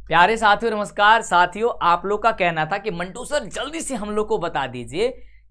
प्यारे साथियों नमस्कार। साथियों, आप लोग का कहना था कि मंटू सर जल्दी से हम लोग को बता दीजिए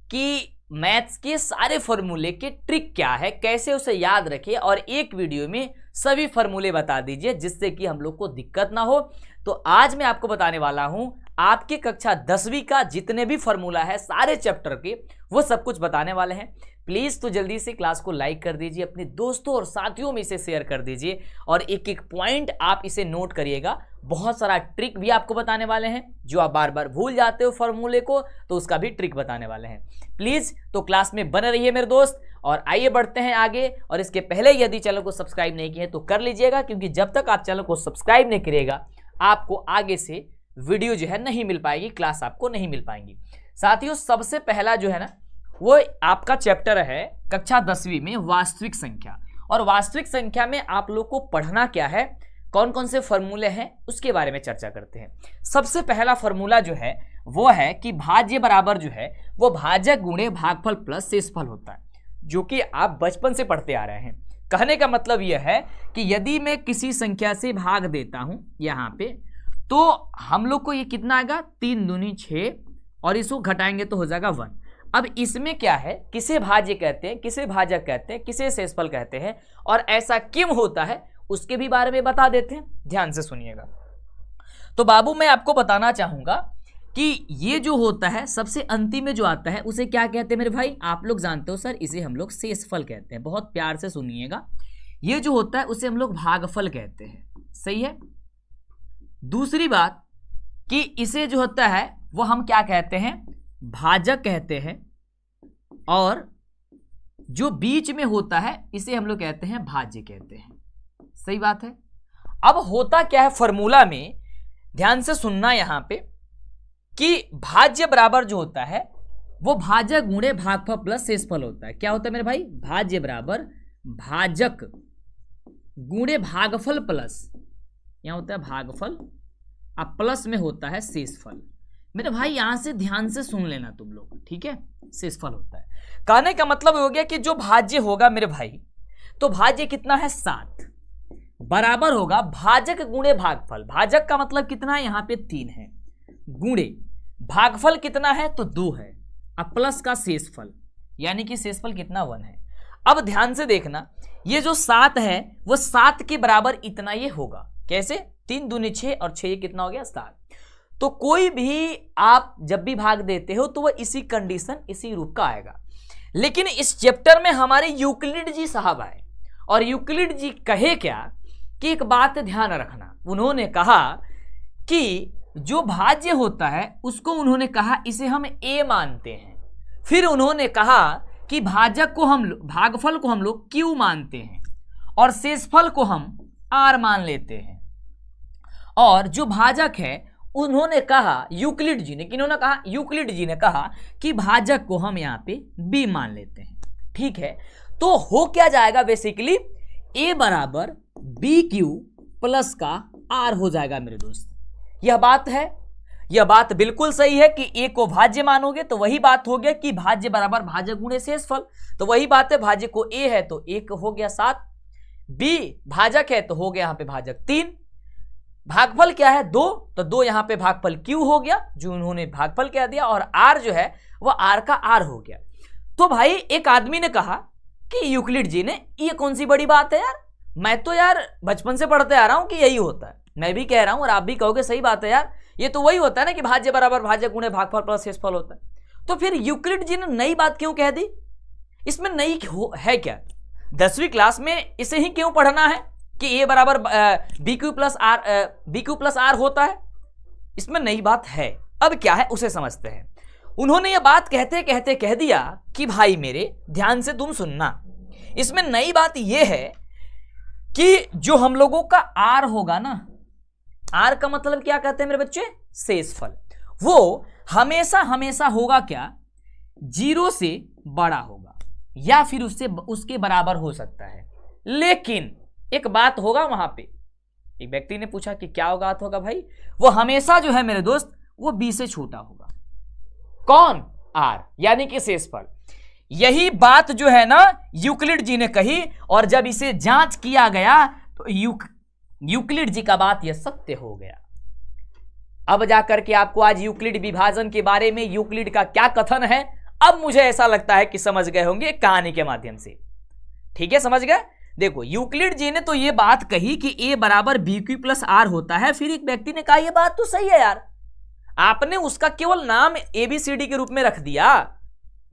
कि मैथ्स के सारे फॉर्मूले के ट्रिक क्या है, कैसे उसे याद रखें और एक वीडियो में सभी फॉर्मूले बता दीजिए जिससे कि हम लोग को दिक्कत ना हो। तो आज मैं आपको बताने वाला हूं आपकी कक्षा 10वीं का जितने भी फॉर्मूला है सारे चैप्टर के, वो सब कुछ बताने वाले हैं। प्लीज़ तो जल्दी से क्लास को लाइक कर दीजिए, अपने दोस्तों और साथियों में इसे शेयर कर दीजिए और एक एक पॉइंट आप इसे नोट करिएगा। बहुत सारा ट्रिक भी आपको बताने वाले हैं, जो आप बार बार भूल जाते हो फॉर्मूले को, तो उसका भी ट्रिक बताने वाले हैं। प्लीज़ तो क्लास में बने रहिए मेरे दोस्त, और आइए बढ़ते हैं आगे। और इसके पहले यदि चैनल को सब्सक्राइब नहीं किया है तो कर लीजिएगा, क्योंकि जब तक आप चैनल को सब्सक्राइब नहीं करिएगा आपको आगे से वीडियो जो है नहीं मिल पाएगी, क्लास आपको नहीं मिल पाएंगी। साथियों, सबसे पहला जो है ना वो आपका चैप्टर है कक्षा 10वीं में वास्तविक संख्या। और वास्तविक संख्या में आप लोग को पढ़ना क्या है, कौन कौन से फॉर्मूले हैं, उसके बारे में चर्चा करते हैं। सबसे पहला फॉर्मूला जो है वो है कि भाज्य बराबर जो है वो भाजक गुणे भागफल प्लस शेषफल होता है, जो कि आप बचपन से पढ़ते आ रहे हैं। कहने का मतलब यह है कि यदि मैं किसी संख्या से भाग देता हूं यहाँ पे, तो हम लोग को ये कितना आएगा, 3 दूनी 6, और इसको घटाएंगे तो हो जाएगा 1। अब इसमें क्या है, किसे भाज्य कहते हैं, किसे भाजक कहते हैं, किसे शेषफल कहते हैं, और ऐसा क्यों होता है उसके भी बारे में बता देते हैं। ध्यान से सुनिएगा। तो बाबू, मैं आपको बताना चाहूंगा कि ये जो होता है सबसे अंतिम में जो आता है उसे क्या कहते हैं मेरे भाई, आप लोग जानते हो सर, इसे हम लोग शेषफल कहते हैं। बहुत प्यार से सुनिएगा। ये जो होता है उसे हम लोग भागफल कहते हैं, सही है। दूसरी बात कि इसे जो होता है वो हम क्या कहते हैं, भाजक कहते हैं, और जो बीच में होता है इसे हम लोग कहते हैं भाज्य कहते हैं। सही बात है। अब होता क्या है फॉर्मूला में, ध्यान से सुनना यहां पे, कि भाज्य बराबर जो होता है वो भाजक गुणे भागफल प्लस शेषफल होता है। क्या होता है मेरे भाई, भाज्य बराबर भाजक गुणे भागफल प्लस, यहां होता है भागफल, अब प्लस में होता है शेषफल। मेरे भाई यहां से ध्यान से सुन लेना तुम लोग, ठीक है। शेषफल होता है, कहने का मतलब हो गया कि जो भाज्य होगा मेरे भाई, तो भाज्य कितना है 7, बराबर होगा भाजक गुणे भागफल। भाजक का मतलब कितना है, यहां पे 3 है, गुणे भागफल कितना है तो 2 है, अब प्लस का शेषफल, यानी कि शेषफल कितना 1 है। अब ध्यान से देखना, ये जो 7 है वो 7 के बराबर इतना ये होगा। कैसे, 3 दूनी 6 और 6 कितना हो गया 7। तो कोई भी आप जब भी भाग देते हो तो वह इसी कंडीशन, इसी रूप का आएगा। लेकिन इस चैप्टर में हमारे यूक्लिड जी साहब आए, और यूक्लिड जी कहे क्या कि एक बात ध्यान रखना, उन्होंने कहा कि जो भाज्य होता है उसको उन्होंने कहा इसे हम a मानते हैं। फिर उन्होंने कहा कि भाजक को हम, भागफल को हम लोग q मानते हैं, और शेषफल को हम r मान लेते हैं। और जो भाजक है उन्होंने कहा, यूक्लिड जी ने, किन्होंने कहा, यूक्लिड जी ने कहा कि भाजक को हम यहाँ पे b मान लेते हैं। ठीक है, तो हो क्या जाएगा बेसिकली, a बराबर बी क्यू प्लस का r हो जाएगा मेरे दोस्त। यह बात है, यह बात बिल्कुल सही है कि a को भाज्य मानोगे तो वही बात हो गया कि भाज्य बराबर भाजक गुणे शेषफल, तो वही बात है। भाज्य को a है तो 1 हो गया 7, b भाजक है तो हो गया यहाँ पे भाजक 3, भागफल क्या है 2, तो 2 यहाँ पे भागफल q हो गया, जो उन्होंने भागफल कह दिया, और r जो है वह r का r हो गया। तो भाई एक आदमी ने कहा कि यूक्लिड जी ने, ये कौन सी बड़ी बात है यार, मैं तो यार बचपन से पढ़ते आ रहा हूं कि यही होता है। मैं भी कह रहा हूं और आप भी कहोगे सही बात है यार, ये तो वही होता है ना कि भाज्य बराबर भाजक गुणे भागफल प्लस शेषफल होता है। तो फिर यूक्लिड जी ने नई बात क्यों कह दी, इसमें नई है क्या, 10वीं क्लास में इसे ही क्यों पढ़ना है कि a बराबर बी क्यू प्लस आर होता है, इसमें नई बात है। अब क्या है उसे समझते हैं। उन्होंने ये बात कहते कहते कह दिया कि भाई मेरे ध्यान से तुम सुनना, इसमें नई बात यह है कि जो हम लोगों का r होगा ना, r का मतलब क्या कहते हैं मेरे बच्चे, शेषफल, वो हमेशा हमेशा होगा क्या, 0 से बड़ा होगा या फिर उसके बराबर हो सकता है। लेकिन एक बात होगा, वहां पे एक व्यक्ति ने पूछा कि क्या बात होगा भाई, वो हमेशा जो है मेरे दोस्त वो b से छोटा होगा। कौन, r, यानी कि शेषफल। यही बात जो है ना यूक्लिड जी ने कही, और जब इसे जांच किया गया तो यूक्लिड जी का बात यह सत्य हो गया। अब जाकर के आपको आज यूक्लिड विभाजन के बारे में यूक्लिड का क्या कथन है, अब मुझे ऐसा लगता है कि समझ गए होंगे कहानी के माध्यम से। ठीक है, समझ गए। देखो यूक्लिड जी ने तो ये बात कही कि a बराबर बी क्यू प्लस आर होता है। फिर एक व्यक्ति ने कहा ये बात तो सही है यार, आपने उसका केवल नाम ABCD के रूप में रख दिया।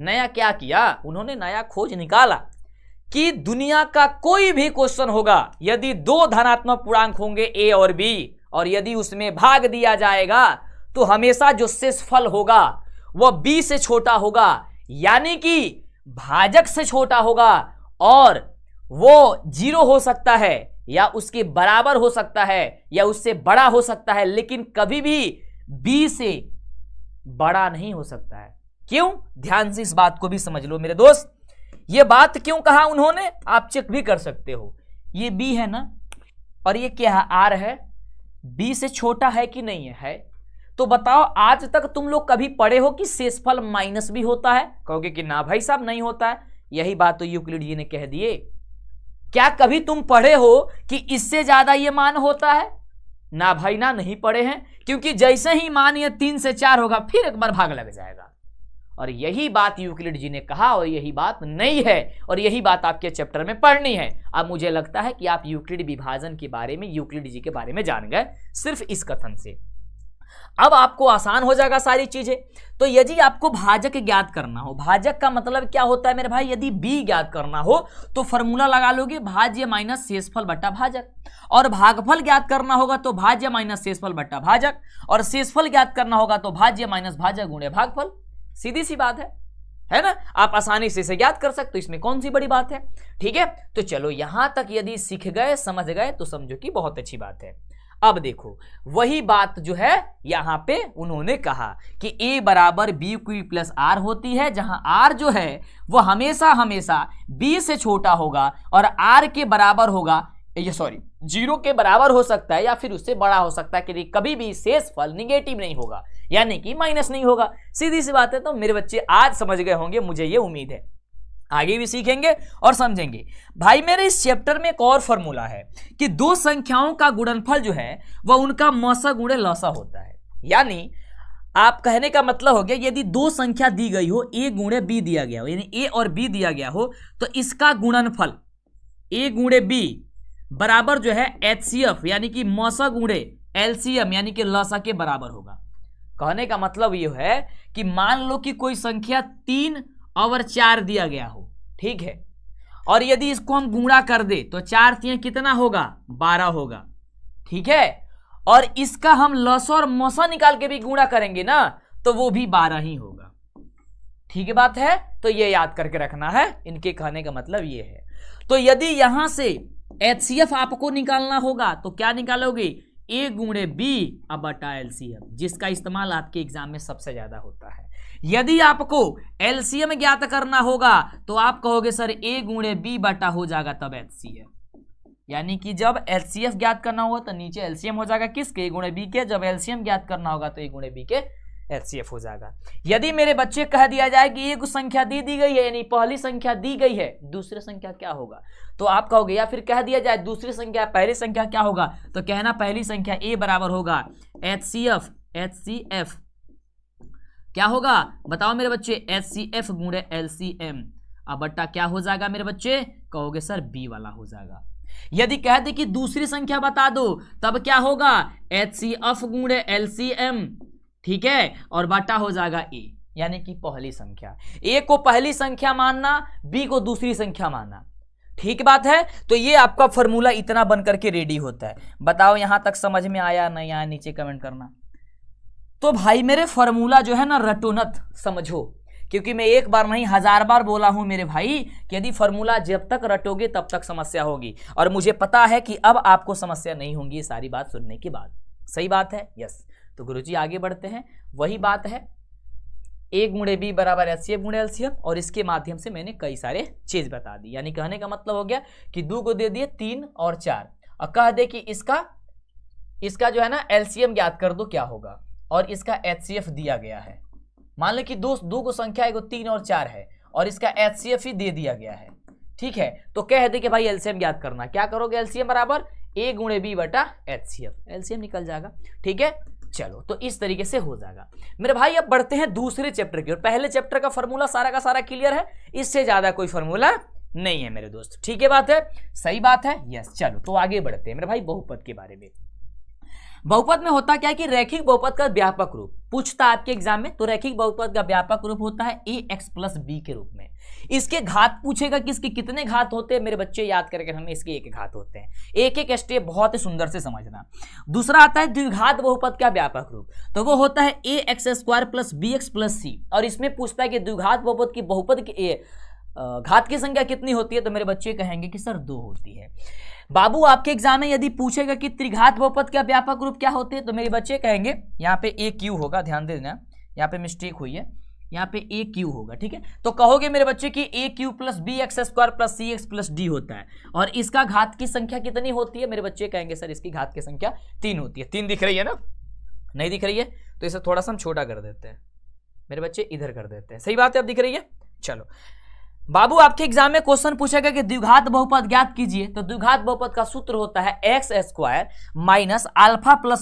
नया क्या किया उन्होंने, नया खोज निकाला कि दुनिया का कोई भी क्वेश्चन होगा, यदि दो धनात्मक पूर्णांक होंगे a और b, और यदि उसमें भाग दिया जाएगा तो हमेशा जो शेषफल होगा वह b से छोटा होगा, यानी कि भाजक से छोटा होगा, और वो 0 हो सकता है या उसके बराबर हो सकता है या उससे बड़ा हो सकता है, लेकिन कभी भी b से बड़ा नहीं हो सकता है। क्यों? ध्यान से इस बात को भी समझ लो मेरे दोस्त। ये बात क्यों कहा उन्होंने, आप चेक भी कर सकते हो। ये b है ना, और ये क्या है, r है, b से छोटा है कि नहीं है? तो बताओ आज तक तुम लोग कभी पढ़े हो कि शेषफल माइनस भी होता है? कहोगे कि ना भाई साहब नहीं होता है। यही बात तो यूक्लिड जी ने कह दिए। क्या कभी तुम पढ़े हो कि इससे ज्यादा ये मान होता है? ना भाई ना, नहीं पढ़े हैं, क्योंकि जैसे ही मान ये 3 से 4 होगा फिर एक बार भाग लग जाएगा। और यही बात यूक्लिड जी ने कहा, और यही बात नहीं है, और यही बात आपके चैप्टर में पढ़नी है। अब मुझे लगता है कि आप यूक्लिड विभाजन के बारे में, यूक्लिड जी के बारे में जान गए सिर्फ इस कथन से। अब आपको आसान हो जाएगा सारी चीजें। तो यदि आपको भाजक ज्ञात करना हो, भाजक का मतलब क्या होता है मेरे भाई, यदि b ज्ञात करना हो तो फॉर्मूला लगा लोगे भाज्य माइनस शेषफल बट्टा भाजक, और भागफल ज्ञात करना होगा तो भाज्य माइनस शेषफल बट्टा भाजक, और शेषफल ज्ञात करना होगा तो भाज्य माइनस भाजक गुणे भागफल। सीधी सी बात है ना, आप आसानी से इसे ज्ञात कर सकते हो, इसमें कौन सी बड़ी बात है। ठीक है, तो चलो यहां तक यदि सीख गए, समझ गए, तो समझो कि बहुत अच्छी बात है। अब देखो वही बात जो है यहां पे उन्होंने कहा कि a बराबर बी क्यू प्लस आर होती है, जहां r जो है वो हमेशा हमेशा b से छोटा होगा और r के बराबर होगा, ये 0 के बराबर हो सकता है या फिर उससे बड़ा हो सकता है, कि कभी भी शेषफल निगेटिव नहीं होगा, यानी कि माइनस नहीं होगा। सीधी सी बात है। तो मेरे बच्चे आज समझ गए होंगे, मुझे ये उम्मीद है, आगे भी सीखेंगे और समझेंगे। भाई मेरे इस चैप्टर में एक और फॉर्मूला है कि दो संख्याओं का गुणनफल जो है वह उनका मौसा गुणे लौसा होता है। यानी आप कहने का मतलब हो गया, यदि दो संख्या दी गई हो, a गुणे b दिया गया हो, यानी a और b दिया गया हो, तो इसका गुणनफल a गुणे b बराबर जो है HCF यानी कि मौसा गुणे LCM यानी कि लौसा के बराबर होगा। कहने का मतलब ये है कि मान लो कि कोई संख्या 3 और 4 दिया गया हो, ठीक है, और यदि इसको हम गुणा कर दे तो 4 3 कितना होगा, 12 होगा, ठीक है, और इसका हम लौसा और मौसा निकाल के भी गुणा करेंगे ना तो वो भी 12 ही होगा। ठीक है बात है, तो ये याद करके रखना है, इनके कहने का मतलब ये है। तो यदि यहां से HCF आपको निकालना होगा तो क्या निकालोगे, a गुणे b अब बटा LCM, जिसका इस्तेमाल आपके एग्जाम में सबसे ज्यादा होता है। यदि आपको LCM ज्ञात करना होगा तो आप कहोगे सर a गुणे b बटा हो जाएगा तब HCF, यानी कि जब HCF ज्ञात करना होगा तो नीचे LCM हो जाएगा किसके, a गुणे b के, जब LCM ज्ञात करना होगा तो a गुणे b के HCF हो जाएगा। यदि मेरे बच्चे कह दिया जाए कि एक संख्या दी गई है, यानी पहली संख्या दी गई है, दूसरी संख्या क्या होगा, तो आप कहोगे, या फिर कह दिया जाए दूसरी संख्या पहली संख्या क्या होगा, तो कहना पहली संख्या a बराबर होगा HCF क्या होगा बताओ मेरे बच्चे, HCF गुणे LCM, अब बट्टा क्या हो जाएगा मेरे बच्चे, कहोगे सर b वाला हो जाएगा। यदि कह दे कि दूसरी संख्या बता दो तब क्या होगा, HCF गुणे LCM, ठीक है, और बटा हो जाएगा a, यानी कि पहली संख्या। a को पहली संख्या मानना, b को दूसरी संख्या मानना। ठीक बात है, तो ये आपका फॉर्मूला इतना बनकर के रेडी होता है। बताओ यहां तक समझ में आया नहीं आया, नीचे कमेंट करना। तो भाई मेरे फॉर्मूला जो है ना रटोनत समझो, क्योंकि मैं एक बार नहीं 1000 बार बोला हूं मेरे भाई कि यदि फॉर्मूला जब तक रटोगे तब तक समस्या होगी, और मुझे पता है कि अब आपको समस्या नहीं होगी ये सारी बात सुनने के बाद। सही बात है, यस। तो गुरुजी आगे बढ़ते हैं, वही बात है a गुणे b बराबर HCF गुणे LCM, और इसके माध्यम से मैंने कई सारे चीज बता दी। यानी कहने का मतलब हो गया कि 2 को दे दिए 3 और 4, और कह दे कि इसका जो है ना LCM ज्ञात कर दो क्या होगा, और इसका HCF दिया गया है। मान लो कि दो को संख्या है 3 और 4 है और इसका HCF ही दे दिया गया है, ठीक है, तो कह दे कि भाई LCM ज्ञात करना, क्या करोगे, LCM बराबर a गुणे b बटा HCF, LCM निकल जाएगा। ठीक है, चलो तो इस तरीके से हो जाएगा मेरे भाई। अब बढ़ते हैं दूसरे चैप्टर की ओर। पहले चैप्टर का फॉर्मूला सारा का सारा क्लियर है, इससे ज्यादा कोई फॉर्मूला नहीं है मेरे दोस्त, ठीक है बात है, सही बात है, यस। चलो तो आगे बढ़ते हैं मेरे भाई बहुपद के बारे में। बहुपद में होता क्या है कि रैखिक बहुपद का व्यापक रूप पूछता है आपके एग्जाम में, तो रैखिक बहुपद का व्यापक रूप होता है ax + b के रूप में। इसके घात पूछेगा कि इसके कितने घात होते हैं मेरे बच्चे, याद करके हमें इसके एक घात होते हैं। एक एक स्टेप बहुत ही सुंदर से समझना। दूसरा आता है द्विघात बहुपद का व्यापक रूप, तो वो होता है ax² + bx + c, और इसमें पूछता है कि द्विघात बहुपद की बहुपद की घात की संख्या कितनी होती है, तो मेरे बच्चे कहेंगे कि सर 2 होती है। बाबू आपके एग्जाम में यदि पूछेगा कि त्रिघात बहुपद का व्यापक रूप क्या होते हैं, तो मेरे बच्चे कहेंगे यहाँ पे AQ होगा, ध्यान दे देना, यहाँ पे मिस्टेक हुई है, यहाँ पे AQ होगा, ठीक है। तो कहोगे मेरे बच्चे कि AQ + bx² + cx + d होता है, और इसका घात की संख्या कितनी होती है, मेरे बच्चे कहेंगे सर इसकी घात की संख्या 3 होती है। 3 दिख रही है ना, नहीं दिख रही है तो इसे थोड़ा सा हम छोटा कर देते हैं मेरे बच्चे, इधर कर देते हैं, सही बात है, अब दिख रही है। चलो बाबू आपके एग्जाम में क्वेश्चन पूछेगा कि द्विघात बहुपद ज्ञात कीजिए, तो द्विघात बहुपद का सूत्र होता है x² - α +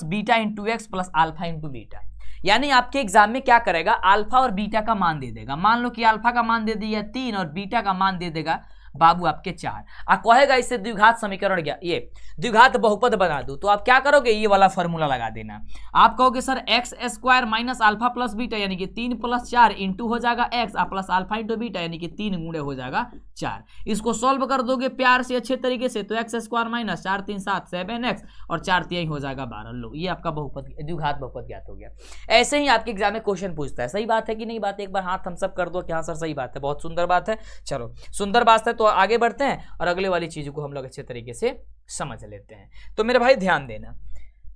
β × x + α × β। यानी आपके एग्जाम में क्या करेगा, अल्फा और बीटा का मान दे देगा। मान लो कि अल्फा का मान दे दिया 3 और बीटा का मान दे देगा बाबू आपके 4, कहेगा इससे द्विघात समीकरण ये द्विघात बहुपद बना दो, तो आप क्या करोगे, ये वाला फॉर्मूला लगा देना। आप कहोगे सर x² - α + β यानी कि 3 + 4 इंटू हो जाएगा x + α × β यानी कि 3 गुणे हो जाएगा 4। इसको सॉल्व कर दोगे प्यार से अच्छे तरीके से, तो x² - 4 3 7 7x और 4 3 हो जाएगा 12। लो ये आपका बहुपद द्विघात बहुपद ज्ञात हो गया। ऐसे ही आपके एग्जाम में क्वेश्चन पूछता है, सही बात है कि नहीं बात, एक बार हाथ हम सब कर दो कि हाँ सर सही बात है, बहुत सुंदर बात है। चलो सुंदर बात है, तो आगे बढ़ते हैं और अगले वाली चीजों को हम लोग अच्छे तरीके से समझ लेते हैं। तो मेरे भाई ध्यान देना,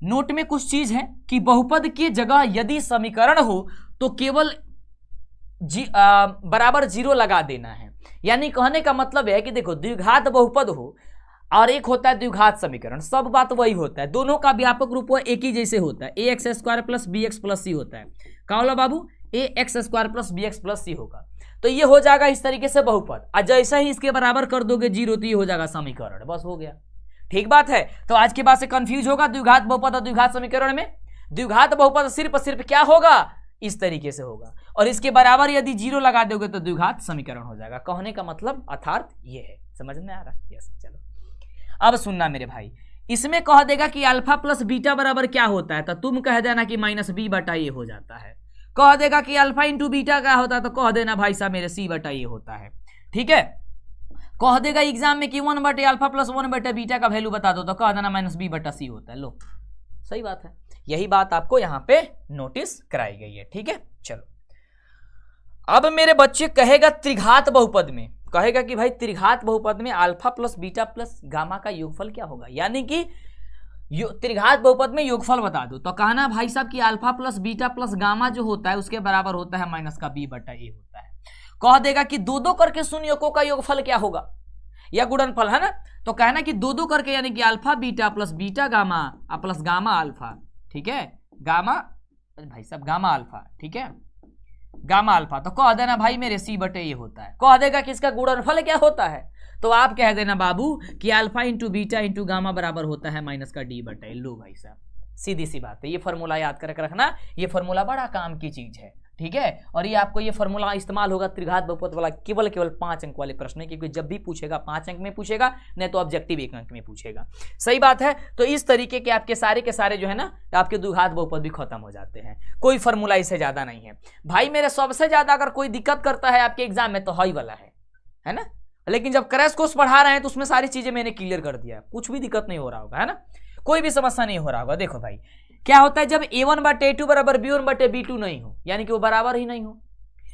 नोट में कुछ चीज है कि बहुपद की जगह यदि समीकरण हो तो केवल बराबर 0 लगा देना है। यानी कहने का मतलब है कि देखो द्विघात बहुपद हो और एक होता है द्विघात समीकरण, सब बात वही होता है, दोनों का व्यापक रूप एक ही जैसे होता है, ax² + bx + c होता है। क्या बोला बाबू, ax² + bx + c होगा, तो ये हो जाएगा इस तरीके से बहुपद, और जैसे ही इसके बराबर कर दोगे 0 तो ये हो जाएगा समीकरण, बस हो गया, ठीक बात है। तो आज के बाद से कंफ्यूज होगा द्विघात बहुपद और द्विघात समीकरण में। द्विघात बहुपद सिर्फ क्या होगा, इस तरीके से होगा, और इसके बराबर यदि 0 लगा दोगे तो द्विघात समीकरण हो जाएगा। कहने का मतलब अर्थात ये है, समझ में आ रहा है, यस। चलो अब सुनना मेरे भाई, इसमें कह देगा कि अल्फा + बीटा बराबर क्या होता है, तो तुम कह देना कि -b/a हो जाता है। कह देगा कि अल्फा × बीटा क्या होता है, तो कह देना भाई साहब मेरे c/a होता है, ठीक है। कह देगा एग्जाम में कि 1/α + 1/β का वैल्यू बता दो, तो कह देना -b/c होता है। लो सही बात है, यही बात आपको यहां पे नोटिस कराई गई है, ठीक है। चलो अब मेरे बच्चे कहेगा त्रिघात बहुपद में, कहेगा कि भाई त्रिघात बहुपद में अल्फा + बीटा + गामा का योगफल क्या होगा, यानी कि त्रिघात बहुपद में योगफल बता दो, तो कहना भाई साहब कि अल्फा + बीटा + गामा जो होता है उसके बराबर होता है -b/a होता है। कह देगा कि 2 करके शून्यकों का योगफल क्या होगा, या गुणनफल है ना, तो कहना कि 2 करके यानी कि alpha beta + beta gamma + gamma alpha, ठीक है, गामा भाई साहब गामा अल्फा, ठीक है, गामा अल्फा, तो कह देना भाई मेरे c/a होता है। कह देगा कि इसका गुणनफल क्या होता है, तो आप कह देना बाबू कि अल्फा × बीटा × गामा बराबर होता है -d/a। लो भाई साहब सीधी सी बात है, ये फॉर्मूला याद करके रखना, ये फॉर्मूला बड़ा काम की चीज है, ठीक है। और ये आपको ये फॉर्मूला इस्तेमाल होगा त्रिघात बहुपद वाला केवल 5 अंक वाले प्रश्न, क्योंकि जब भी पूछेगा 5 अंक में पूछेगा, नहीं तो ऑब्जेक्टिव 1 अंक में पूछेगा, सही बात है। तो इस तरीके के आपके सारे के सारे जो है ना आपके द्विघात बहुपद भी खत्म हो जाते हैं, कोई फॉर्मूला इससे ज्यादा नहीं है भाई। मेरे सबसे ज्यादा अगर कोई दिक्कत करता है आपके एग्जाम में तो हाई वाला है ना, लेकिन जब क्रैश कोर्स पढ़ा रहे हैं तो उसमें सारी चीजें मैंने क्लियर कर दिया है, कुछ भी दिक्कत नहीं हो रहा होगा, है ना, कोई भी समस्या नहीं हो रहा होगा। देखो भाई क्या होता है, जब a1/a2 बराबर b1/b2 नहीं हो, यानी कि वो बराबर ही नहीं हो,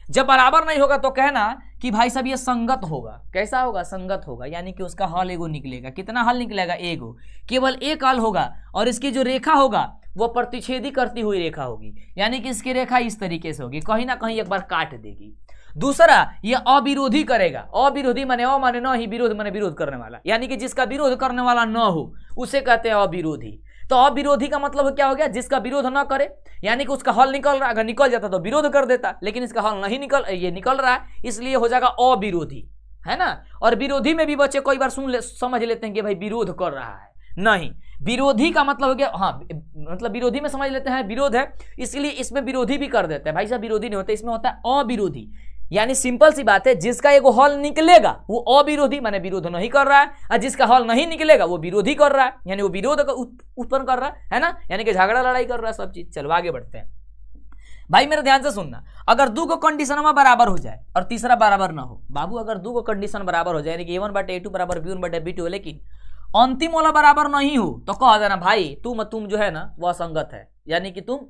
जब बराबर नहीं होगा तो कहना कि भाई साहब ये संगत होगा। कैसा होगा, संगत होगा, यानी कि उसका हल एगो निकलेगा। कितना हल निकलेगा, एगो, केवल एक हल होगा, और इसकी जो रेखा होगा वो प्रतिच्छेदी करती हुई रेखा होगी, यानी कि इसकी रेखा इस तरीके से होगी, कहीं ना कहीं एक बार काट देगी। दूसरा ये अविरोधी करेगा, अविरोधी माने अ माने न ही, विरोध माने विरोध करने वाला, यानी कि जिसका विरोध करने वाला न हो उसे कहते हैं अविरोधी। तो अविरोधी का मतलब क्या हो गया, जिसका विरोध न करे, यानी कि उसका हल निकल रहा, अगर निकल जाता तो विरोध कर देता, लेकिन इसका हल नहीं निकल रहा है, इसलिए हो जाएगा अविरोधी, है ना। और विरोधी में भी बच्चे कई बार समझ लेते हैं कि भाई विरोध कर रहा है, नहीं, विरोधी का मतलब हो गया, हाँ मतलब विरोधी में समझ लेते हैं, विरोध है इसलिए इसमें विरोधी भी कर देते हैं। भाई साहब विरोधी नहीं होता, इसमें होता है अविरोधी, यानी सिंपल सी बात है, जिसका एगो हल निकलेगा वो अविरोधी माने विरोध नहीं कर रहा है, और जिसका हल नहीं निकलेगा वो विरोधी कर रहा है, यानी वो विरोध उत्पन्न कर रहा है ना, यानी कि झगड़ा लड़ाई कर रहा है सब चीज। चलो आगे बढ़ते हैं भाई, मेरे ध्यान से सुनना। अगर दो को कंडीशन में बराबर हो जाए और तीसरा बराबर ना हो, बाबू अगर दो को कंडीशन बराबर हो जाए, यानी कि A1/A2 बराबर B1/B2, लेकिन अंतिम वाला बराबर नहीं हो, तो कह देना भाई तुम जो है ना वह असंगत है, यानी कि तुम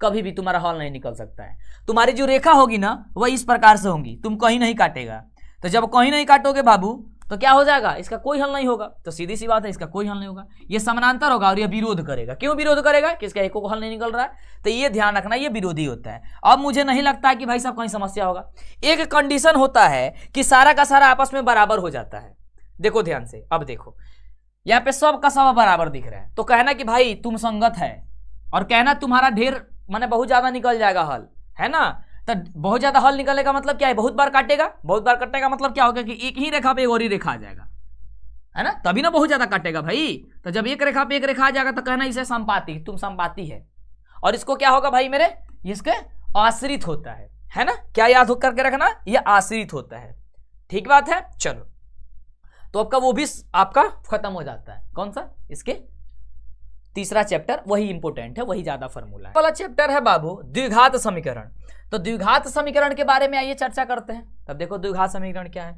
कभी भी तुम्हारा हल नहीं निकल सकता है। तुम्हारी जो रेखा होगी ना वह इस प्रकार से होगी, तुम कहीं नहीं काटेगा, तो जब कहीं नहीं काटोगे बाबू तो क्या हो जाएगा, इसका कोई हल नहीं होगा। तो सीधी सी बात है, इसका कोई हल नहीं होगा, ये समानांतर होगा और ये विरोध करेगा। क्यों विरोध करेगा, कि इसका एक को हल नहीं निकल रहा है, तो ये ध्यान रखना, ये विरोधी होता है। अब मुझे नहीं लगता है कि भाई साहब कहीं समस्या होगा। एक कंडीशन होता है कि सारा का सारा आपस में बराबर हो जाता है। देखो ध्यान से, अब देखो यहाँ पे सब का सब बराबर दिख रहा है, तो कहना कि भाई तुम संगत है, और कहना तुम्हारा ढेर माने बहुत ज्यादा निकल जाएगा हल, है ना। तो बहुत ज्यादा हल निकलने का मतलब क्या है, बहुत बार काटेगा, बहुत बार काटने का मतलब क्या होगा कि एक ही रेखा पे एक और ही रेखा आ जाएगा, है ना, तभी ना बहुत ज्यादा काटेगा भाई। तो जब एक रेखा पे एक रेखा आ जाएगा तो कहना इसे संपाति, तुम संपाति है। और इसको क्या होगा भाई मेरे, इसके आश्रित होता है ना। क्या याद करके रखना, ये आश्रित होता है, ठीक बात है। चलो तो आपका वो भी आपका खत्म हो जाता है। कौन सा, इसके तीसरा चैप्टर, वही इंपोर्टेंट है, वही ज्यादा फॉर्मूला है। वाला चैप्टर है बाबू द्विघात समीकरण। तो द्विघात समीकरण के बारे में आइए चर्चा करते हैं। तब देखो द्विघात समीकरण क्या है,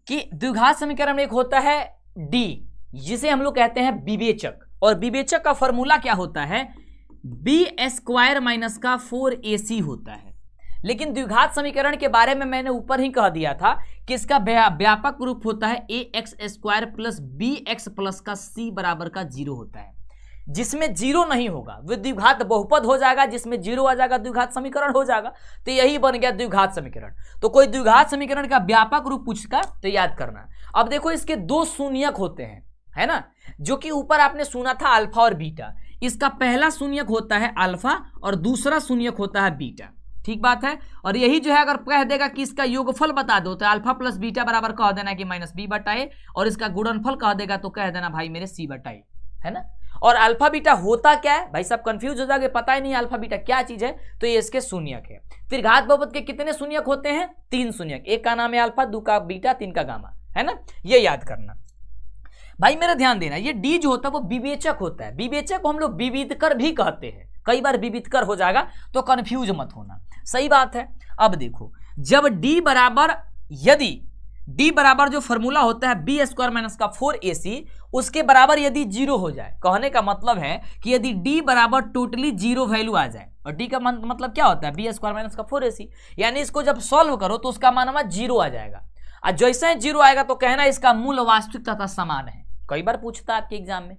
कि द्विघात समीकरण में एक होता है डी, जिसे हम लोग कहते हैं विवेचक, और विवेचक का फॉर्मूला क्या होता है, b² माइनस का 4ac होता है। लेकिन द्विघात समीकरण के बारे में मैंने ऊपर ही कह दिया था कि इसका व्यापक रूप होता है ax² प्लस bx प्लस का c बराबर का 0 होता है। जिसमें 0 नहीं होगा वो द्विघात बहुपद हो जाएगा, जिसमें 0 आ जाएगा द्विघात समीकरण हो जाएगा। तो यही बन गया द्विघात समीकरण। तो कोई द्विघात समीकरण का व्यापक रूप पूछता तो याद करना। अब देखो इसके दो शून्यक होते हैं, है ना, जो कि ऊपर आपने सुना था अल्फा और बीटा। इसका पहला शून्यक होता है अल्फा और दूसरा शून्यक होता है बीटा, ठीक बात है। और यही जो है अगर कह देगा कि इसका योगफल बता दो तो अल्फा प्लस बीटा बराबर कह देना कि -b/a, और इसका गुणनफल कह देगा तो कह देना भाई मेरे c/a, है ना। और अल्फा बीटा होता क्या है भाई, सब कंफ्यूज हो जाएंगे, पता ही नहीं अल्फा बीटा क्या चीज है, तो ये इसके शून्यक है। फिर घात बहुपद के कितने शून्यक होते हैं, 3 शून्यक, एक का नाम है अल्फा, 2 का बीटा, 3 का गामा, है ना, ये याद करना भाई। मेरा ध्यान देना, ये डी जो होता है वो विवेचक होता है। विवेचक को हम लोग विविधकर भी कहते हैं, कई बार विविधकर हो जाएगा तो कंफ्यूज मत होना, सही बात है। अब देखो जब d बराबर, यदि d बराबर जो फॉर्मूला होता है b² माइनस का 4ac, उसके बराबर यदि 0 हो जाए, कहने का मतलब है कि यदि d बराबर टोटली 0 वैल्यू आ जाए, और d का मतलब क्या होता है b² माइनस का 4ac, यानी इसको जब सॉल्व करो तो उसका मान 0 आ जाएगा। और जैसे 0 आएगा तो कहना इसका मूल वास्तविक तथा समान है। कई बार पूछता है आपके एग्जाम में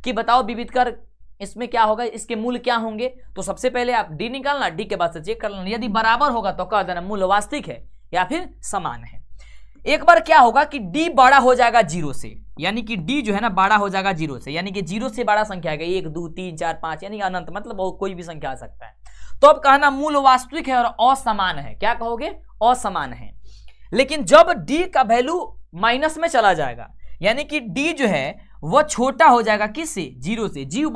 कि बताओ विविधकर इसमें क्या होगा, इसके मूल क्या होंगे। तो सबसे पहले आप डी निकालना, डी के बाद से चेक कर लेना, यदि बराबर होगा तो कह देना मूल वास्तविक है या फिर समान है। एक बार क्या होगा कि डी बड़ा हो जाएगा 0 से, यानी कि डी जो है ना बड़ा हो जाएगा 0 से, यानी कि 0 से बड़ा संख्या है 1 2 3 4 5, यानी अनंत, मतलब कोई भी संख्या आ सकता है। तो अब कहना मूल वास्तविक है और असमान है, क्या कहोगे, असमान है। लेकिन जब डी का वैल्यू माइनस में चला जाएगा, यानी कि डी जो है वह छोटा हो जाएगा, किससे, 0 से, जीरो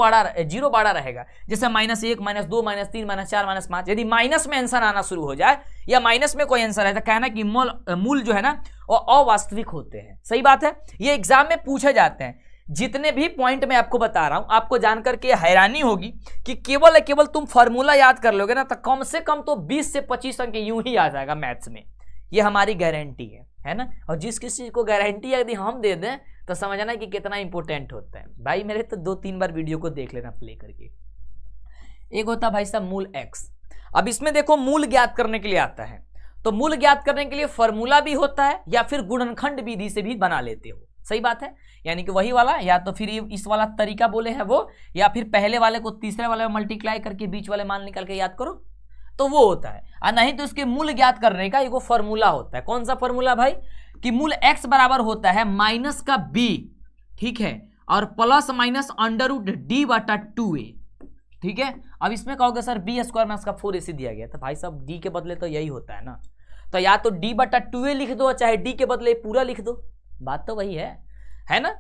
बड़ा रहेगा, जैसे -1 -2 -3 -4 -5। यदि माइनस में आंसर आना शुरू हो जाए या माइनस में कोई आंसर है तो कहना कि मूल जो है ना वो अवास्तविक होते हैं, सही बात है। ये एग्जाम में पूछे जाते हैं। जितने भी पॉइंट मैं आपको बता रहा हूं, आपको जानकर के हैरानी होगी कि केवल तुम फॉर्मूला याद कर लोगे ना तो कम से कम तो 20 से 25 अंक यूं ही आ जाएगा मैथ्स में, ये हमारी गारंटी है ना। और जिस किसी को गारंटी यदि हम दे दें तो समझना कि कितना इंपॉर्टेंट होता है भाई मेरे। तो 2-3 बार वीडियो को देख लेना प्ले करके। एक होता है भाई साहब मूल x। अब इसमें देखो मूल ज्ञात करने के लिए आता है, तो मूल ज्ञात करने के लिए फॉर्मूला भी होता है या फिर गुणनखंड विधि से भी बना लेते हो, सही बात है। यानी कि वही वाला, या तो फिर इस वाला तरीका बोले हैं वो, या फिर पहले वाले को तीसरे वाले में मल्टीप्लाई करके बीच वाले मान निकाल के याद करो, तो वो होता है। और नहीं तो इसके मूल ज्ञात करने का एक फॉर्मूला होता है। कौन सा फॉर्मूला भाई, कि मूल x बराबर होता है माइनस का b, ठीक है, और प्लस माइनस √d/2a, ठीक है। अब इसमें कहोगे सर b² माइनस का 4ac दिया गया, तो भाई साहब d के बदले तो यही होता है ना, तो या तो d/2a लिख दो चाहे d के बदले पूरा लिख दो, बात तो वही है ना।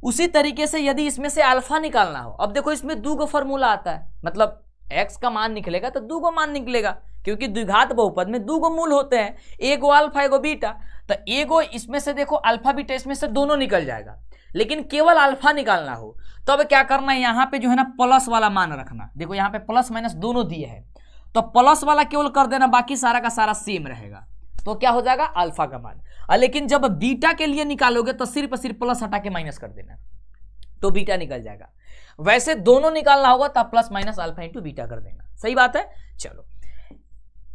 उसी तरीके से यदि इसमें से अल्फा निकालना हो, अब देखो इसमें दो गो फॉर्मूला आता है, मतलब x का मान निकलेगा तो दो गो मान निकलेगा, क्योंकि द्विघात बहुपद में दो गो मूल होते हैं, एगो अल्फा एगो बीटा, तो एगो इसमें से देखो अल्फा बीटा इसमें से दोनों निकल जाएगा, लेकिन केवल अल्फा निकालना हो तो अब क्या करना है, यहाँ पे जो है ना प्लस वाला मान रखना। देखो यहाँ पे प्लस माइनस दोनों दिए हैं, तो प्लस वाला केवल कर देना, बाकी सारा का सारा सेम रहेगा, तो क्या हो जाएगा अल्फा का मान। लेकिन जब बीटा के लिए निकालोगे तो सिर्फ प्लस हटा के माइनस कर देना, तो बीटा निकल जाएगा। वैसे दोनों निकालना होगा तब plus minus alpha into beta कर देना, सही बात है। चलो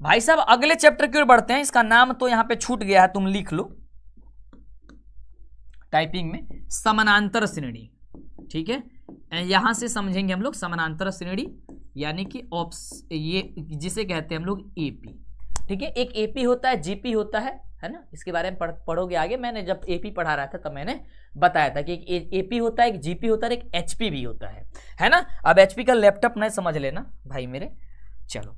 भाई साहब अगले चैप्टर की ओर बढ़ते हैं, इसका नाम तो यहां पे छूट गया है, तुम लिख लो टाइपिंग में, समानांतर श्रेणी। ठीक है, यहां से समझेंगे हम लोग समानांतर श्रेणी, यानी कि ये जिसे कहते हैं हम लोग एपी। ठीक है, एक एपी होता है, जीपी होता है ना, इसके बारे में पढ़ोगे आगे। मैंने जब एपी पढ़ा रहा था तब मैंने बताया था कि एक एपी होता है, एक जीपी होता है, एक एचपी भी होता है ना। अब एचपी का लैपटॉप नहीं समझ लेना भाई मेरे। चलो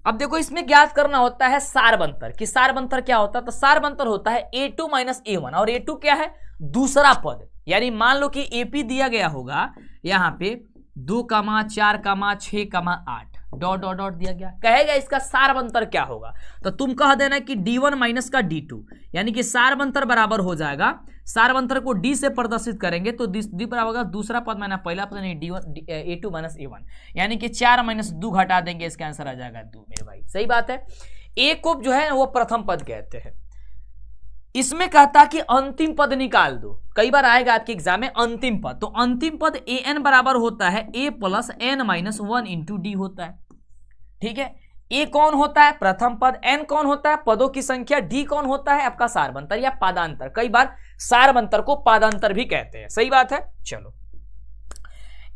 अब देखो इसमें ज्ञात करना होता है सारबंतर, कि सारबंतर क्या होता है, तो सारबंतर होता है a2 माइनस a1, और a2 क्या है, दूसरा पद। यानी मान लो कि एपी दिया गया होगा यहाँ पे 2, 4, 6, 8 डॉट डॉट डॉट दिया गया, कहेगा इसका सारबंतर क्या होगा, तो तुम कह देना कि d1 माइनस का d2, यानी कि सारबंतर बराबर हो जाएगा, सारबंतर को d से प्रदर्शित करेंगे तो d बराबर होगा दूसरा पद माइनस पहला पद, नहीं d1 a2 माइनस a1, यानी कि 4 माइनस 2 घटा देंगे, इसका आंसर आ जाएगा 2 मेरे भाई, सही बात है। a को जो है वो प्रथम पद कहते हैं। इसमें कहता कि अंतिम पद निकाल दो, कई बार आएगा आपके एग्जाम में अंतिम पद, तो अंतिम पद an बराबर होता है a plus n minus 1 into D होता है। ठीक है, a कौन होता है, प्रथम पद, n कौन होता है, पदों की संख्या, d कौन होता है, आपका सारबंतर या पादांतर, कई बार सारबंतर को पादांतर भी कहते हैं, सही बात है। चलो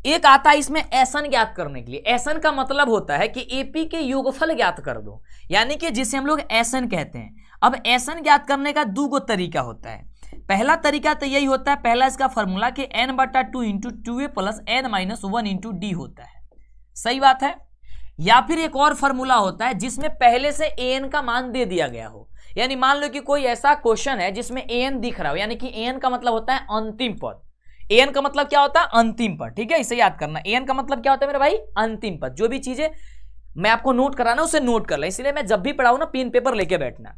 एक आता है इसमें एसन ज्ञात करने के लिए। एसन का मतलब होता है कि एपी के योगफल ज्ञात कर दो, यानी कि जिसे हम लोग एसन कहते हैं। अब एसन ज्ञात करने का दो गो तरीका होता है। पहला तरीका तो यही होता है, पहला इसका फॉर्मूला कि n/2 into 2a plus n minus 1 into D होता है, सही बात है। या फिर एक और फॉर्मूला होता है जिसमें पहले से an का मान दे दिया गया हो, यानी मान लो कि कोई ऐसा क्वेश्चन है जिसमें an दिख रहा हो, यानी कि an का मतलब होता है अंतिम पद। an का मतलब क्या होता है, अंतिम पद। ठीक है, इसे याद करना, an का मतलब क्या होता है मेरे भाई, अंतिम पद। जो भी चीजें मैं आपको नोट कराना उसे नोट कर ले, इसलिए मैं जब भी पढ़ाऊं ना पेन पेपर लेके बैठना।